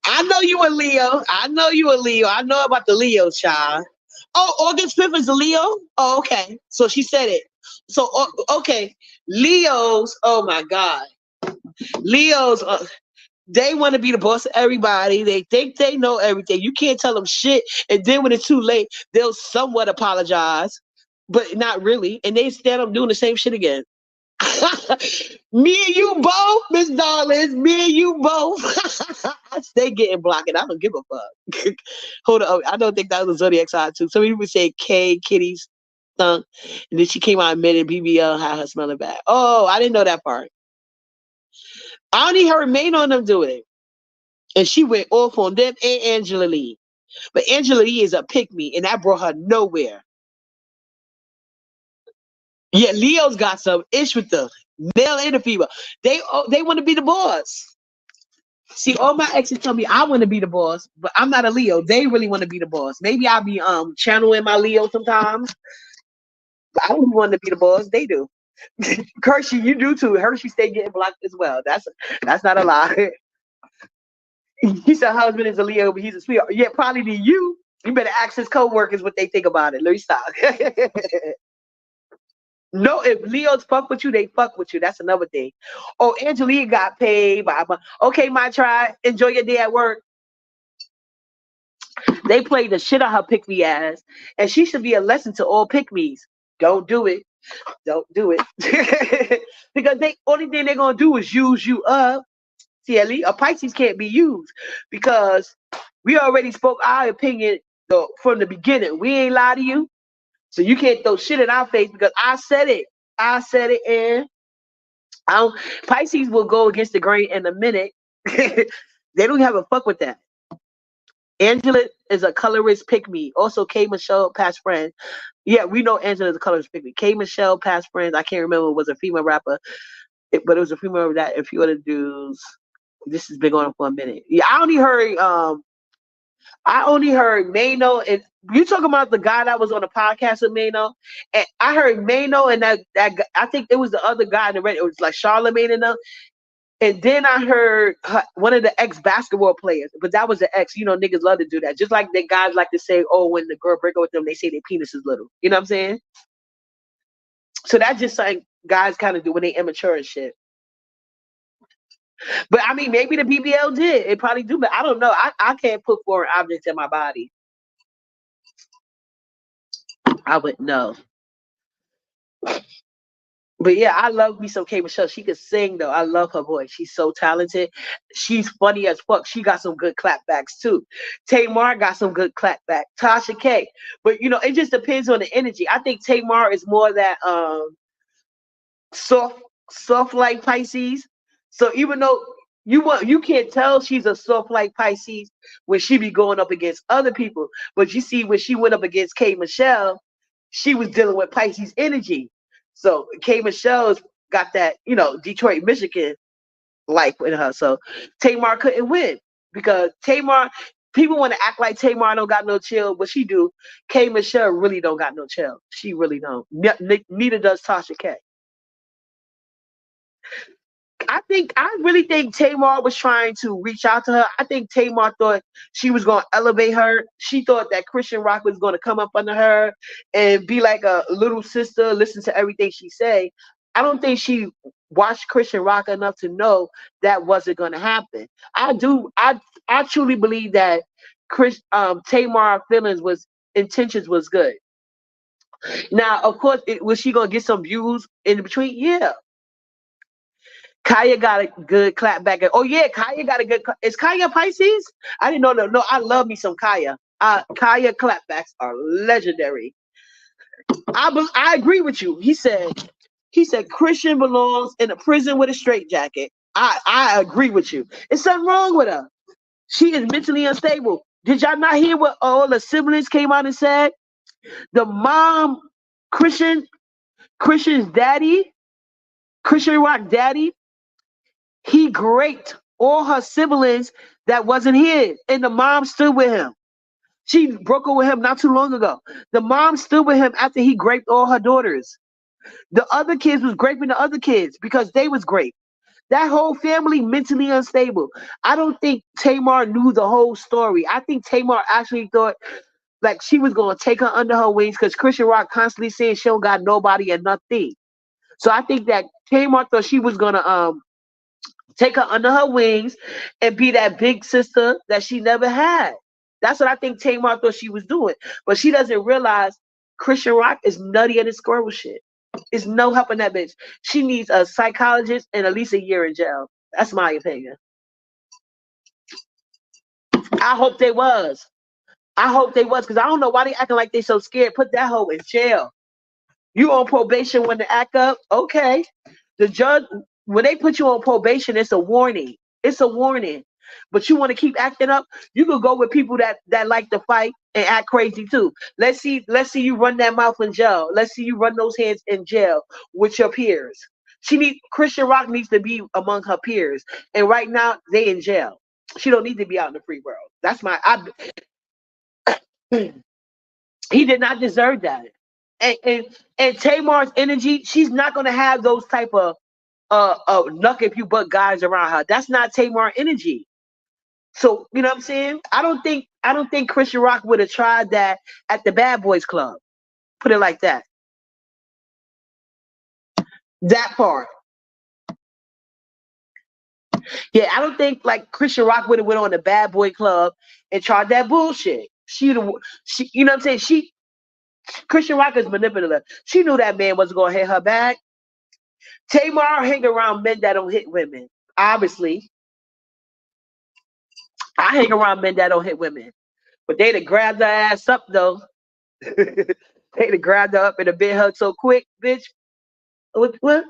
I know you a Leo. I know you a Leo. I know about the Leo, child. Oh, August 5th is a Leo? Oh, okay. So she said it. So, okay. Leos, oh my God. Leos, they want to be the boss of everybody. They think they know everything. You can't tell them shit. And then when it's too late, they'll somewhat apologize, but not really. And they stand up doing the same shit again. Me and you both, Miss Darlings. Me and you both. I stay getting blocked, and I don't give a fuck. Hold on, I don't think that was a zodiac sign too. Some people say K Kitty's stunk, and then she came out and admitted BBL had her smelling bad. Oh, I didn't know that part. I only heard Maine on them do it, and she went off on them and Angela Lee. But Angela Lee is a pick me, and that brought her nowhere. Yeah, Leo's got some ish with the male and the female. They want to be the boss. See, all my exes tell me I want to be the boss, but I'm not a Leo. They really want to be the boss. Maybe I'll be channeling my Leo sometimes, but I don't want to be the boss. They do. Hershey, you do too. Hershey stay getting blocked as well. That's not a lie. He said husband is a Leo, but he's a sweetheart. Yeah, probably to you. You better ask his co-workers what they think about it. Let me stop. No, if Leos fuck with you, they fuck with you. That's another thing. Oh, Angelina got paid by okay, my try. Enjoy your day at work. They played the shit out her pick me ass. And she should be a lesson to all pick me's. Don't do it. Don't do it. Because they only thing they're gonna do is use you up. See, at least a Pisces can't be used because we already spoke our opinion from the beginning. We ain't lie to you. So you can't throw shit in our face because I said it. I said it, and Pisces will go against the grain in a minute. They don't have a fuck with that. Angela is a colorist pick me. Also, K Michelle, past friend. Yeah, we know Angela is a colorist pick me. K Michelle, past friends. I can't remember. Was a female rapper, but it was a female that a few other dudes. This has been going on for a minute. Yeah, I only heard Mano, and you talking about the guy that was on the podcast with Mano, and I heard Mano and that I think it was the other guy in the red. It was like Charlemagne and them. And then I heard one of the ex basketball players, but that was the ex. You know, niggas love to do that. Just like the guys like to say, oh, when the girl break up with them, they say their penis is little. You know what I'm saying? So that's just like guys kind of do when they immature and shit. But I mean, maybe the BBL did. It probably do, but I don't know. I can't put foreign objects in my body. I wouldn't know. But yeah, I love me some K Michelle. She can sing though. I love her voice. She's so talented. She's funny as fuck. She got some good clapbacks too. Tamar got some good clapback. Tasha K. But you know, it just depends on the energy. I think Tamar is more that soft like Pisces. So even though you can't tell she's a soft like Pisces when she be going up against other people, but you see when she went up against K Michelle, she was dealing with Pisces energy. So K Michelle's got that, you know, Detroit, Michigan life in her. So Tamar couldn't win because Tamar, people want to act like Tamar don't got no chill, but she do. K Michelle really don't got no chill. She really don't. Neither does Tasha K. I really think Tamar was trying to reach out to her. I think Tamar thought she was going to elevate her. She thought that Christian Rock was going to come up under her and be like a little sister, listen to everything she say. I don't think she watched Christian Rock enough to know that wasn't going to happen. I truly believe that Tamar feelings was intentions was good. Now, of course, was she going to get some views in between? Yeah. Kaya got a good clap back. Oh yeah, Kaya got a good. Is Kaya Pisces? I didn't know that. No, I love me some Kaya. Kaya clapbacks are legendary. I agree with you. He said Christian belongs in a prison with a straitjacket. I agree with you. There's something wrong with her. She is mentally unstable. Did y'all not hear what all the siblings came out and said? The mom, Christian, Christian's daddy, Christian Rock daddy, he raped all her siblings that wasn't his, and the mom stood with him. She broke up with him not too long ago. The mom stood with him after he raped all her daughters. The other kids was raping the other kids because they was raped. That whole family mentally unstable. I don't think Tamar knew the whole story. I think Tamar actually thought like she was gonna take her under her wings because Christian Rock constantly saying she don't got nobody and nothing. So I think that Tamar thought she was gonna take her under her wings and be that big sister that she never had. That's what I think Tamar thought she was doing. But she doesn't realize Christian Rock is nutty and it's squirrel shit. It's no helping that bitch. She needs a psychologist and at least a year in jail. That's my opinion. I hope they was. I hope they was because I don't know why they acting like they so scared. Put that hoe in jail. You on probation when to act up? Okay. The judge, when they put you on probation, it's a warning. It's a warning. But you want to keep acting up, you could go with people that like to fight and act crazy too. Let's see you run that mouth in jail. Let's see you run those hands in jail with your peers. Christian Rock needs to be among her peers. And right now they in jail. She don't need to be out in the free world. That's my he did not deserve that. And Tamar's energy, she's not gonna have those type of knuck if you butt guys around her. That's not Tamar energy. So you know what I'm saying? I don't think Christian Rock would have tried that at the Bad Boys Club. Put it like that. That part. Yeah, I don't think like Christian Rock would have went on the Bad Boy Club and tried that bullshit. She, you know what I'm saying? Christian Rock is manipulative. She knew that man wasn't gonna hit her back. Tamar hang around men that don't hit women. Obviously, I hang around men that don't hit women, but they'd have grabbed her ass up though. They'd have grabbed her up in a bed hug so quick, bitch. What?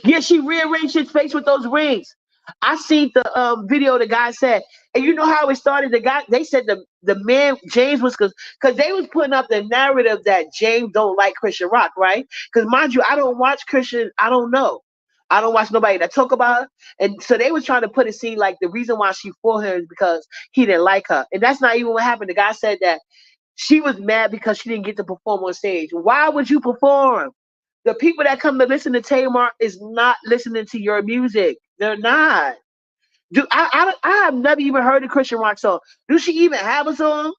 Yeah, she rearranged his face with those rings. I seen the video the guy said, and you know how it started. The guy they said the man James was because they was putting up the narrative that James don't like Christian Rock, right? Because mind you, I don't watch Christian. I don't know. I don't watch nobody that talk about her, and so they was trying to put it scene like the reason why she fought her is because he didn't like her, and that's not even what happened. The guy said that she was mad because she didn't get to perform on stage. Why would you perform? The people that come to listen to Tamar is not listening to your music. They're not. I have never even heard a Christian Rock song. Do she even have a song?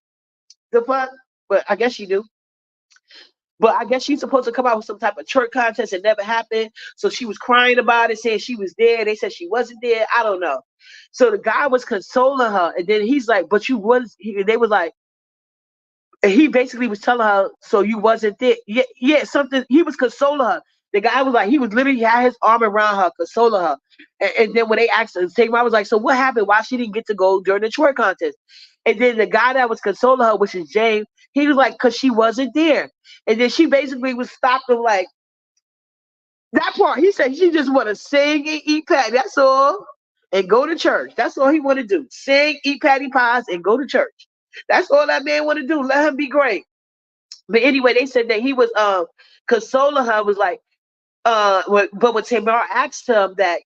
The fuck? But I guess she do. But I guess she's supposed to come out with some type of church contest. It never happened. So she was crying about it, saying she was there. They said she wasn't there. I don't know. So the guy was consoling her, and then he's like, "But you was." They was like, he basically was telling her, "So you wasn't there." Yeah, yeah, something. He was consoling her. The guy was like, he was literally had his arm around her, consoling her. And then when they asked her, Tamar was like, "So what happened? Why she didn't get to go during the twerk contest?" And then the guy that was consoling her, which is James, he was like, "Cause she wasn't there." And then she basically was stopped him like that part. He said she just want to sing and eat patty. That's all, and go to church. That's all he want to do: sing, eat patty pies, and go to church. That's all that man want to do. Let him be great. But anyway, they said that he was consoling her was like but when Tamar asked him that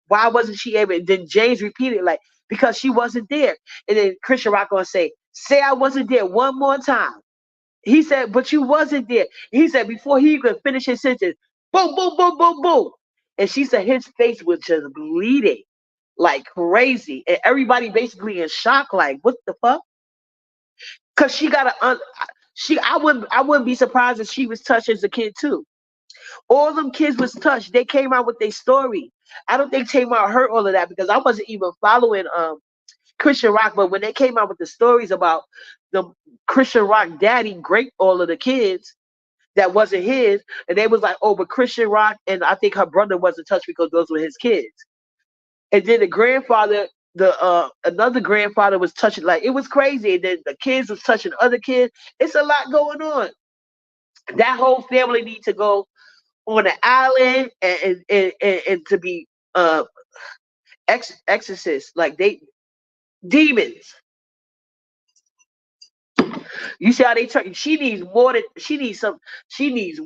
why wasn't she able, and then James repeated like because she wasn't there, and then Christian Rock gonna say I wasn't there one more time. He said but you wasn't there. He said before he even finished his sentence, boom boom boom boom boom, and she said his face was just bleeding like crazy, and everybody basically in shock like what the fuck, because she got a she I wouldn't be surprised if she was touched as a kid too. All them kids was touched. They came out with their story. I don't think Tamar heard all of that because I wasn't even following Christian Rock. But when they came out with the stories about the Christian Rock daddy raped all of the kids that wasn't his, and they was like, oh, but Christian Rock and I think her brother wasn't touched because those were his kids. And then the grandfather, the another grandfather was touching like it was crazy. And then the kids was touching other kids. It's a lot going on. That whole family need to go on an island and to be uh exorcists like they demons. You see how they turn? She needs more than she needs some. She needs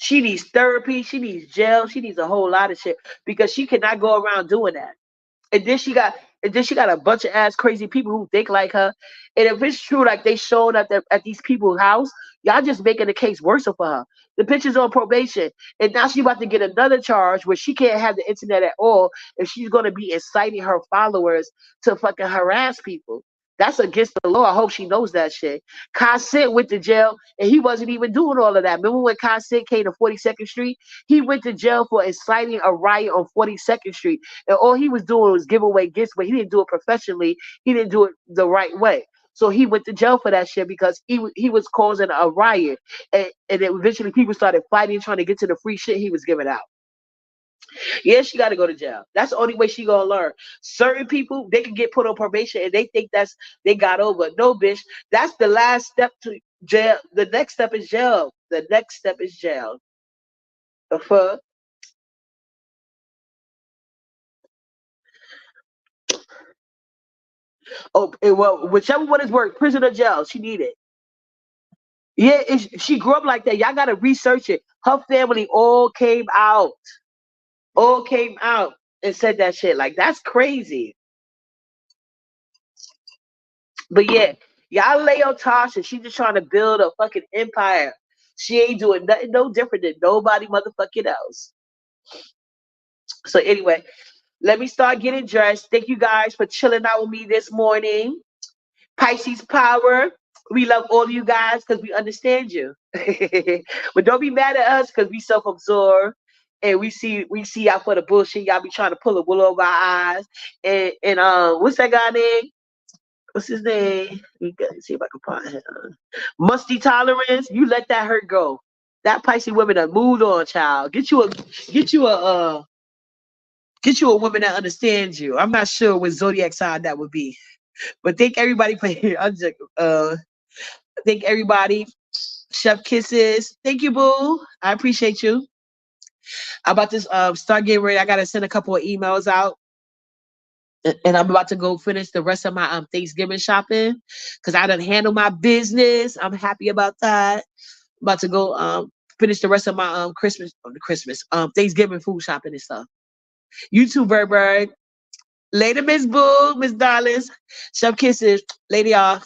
She needs therapy. She needs jail. She needs a whole lot of shit because she cannot go around doing that. And then she got a bunch of ass crazy people who think like her. And if it's true, like they showing up at these people's house, y'all just making the case worse for her. The bitch is on probation, and now she about to get another charge where she can't have the internet at all, and she's gonna be inciting her followers to fucking harass people. That's against the law. I hope she knows that shit. Kasset went to jail, and he wasn't even doing all of that. Remember when Kasset came to 42nd Street? He went to jail for inciting a riot on 42nd Street. And all he was doing was give away gifts, but he didn't do it professionally. He didn't do it the right way. So he went to jail for that shit because he was causing a riot. And then eventually people started fighting, trying to get to the free shit he was giving out. Yeah, she got to go to jail. That's the only way she gonna learn. Certain people, they can get put on probation and they think they got over. No, bitch. That's the last step to jail. The next step is jail. The next step is jail. The fuck? Oh, well, whichever one is worse, prison or jail, she need it. Yeah, she grew up like that. Y'all gotta research it. Her family all came out and said that shit. Like that's crazy. But yeah, y'all lay on Tasha. She just trying to build a fucking empire. She ain't doing nothing no different than nobody motherfucking else. So anyway, let me start getting dressed. Thank you guys for chilling out with me this morning. Pisces power. We love all of you guys because we understand you. But don't be mad at us because we self-absorbed and we see y'all for the bullshit. Y'all be trying to pull a wool over our eyes. And what's that guy name? What's his name? See if I can find him. Musty tolerance. You let that hurt go. That Pisces woman that moved on, child. Get you a woman that understands you. I'm not sure what zodiac sign that would be. But thank everybody for thank everybody. Chef kisses. Thank you, boo. I appreciate you. I'm about to start getting ready. I gotta send a couple of emails out. And I'm about to go finish the rest of my Thanksgiving shopping because I done handle my business. I'm happy about that. I'm about to go finish the rest of my Christmas Thanksgiving food shopping and stuff. You too, Bird Bird. Later, Miss Boo, Miss Darlings. Chef kisses. Later, y'all.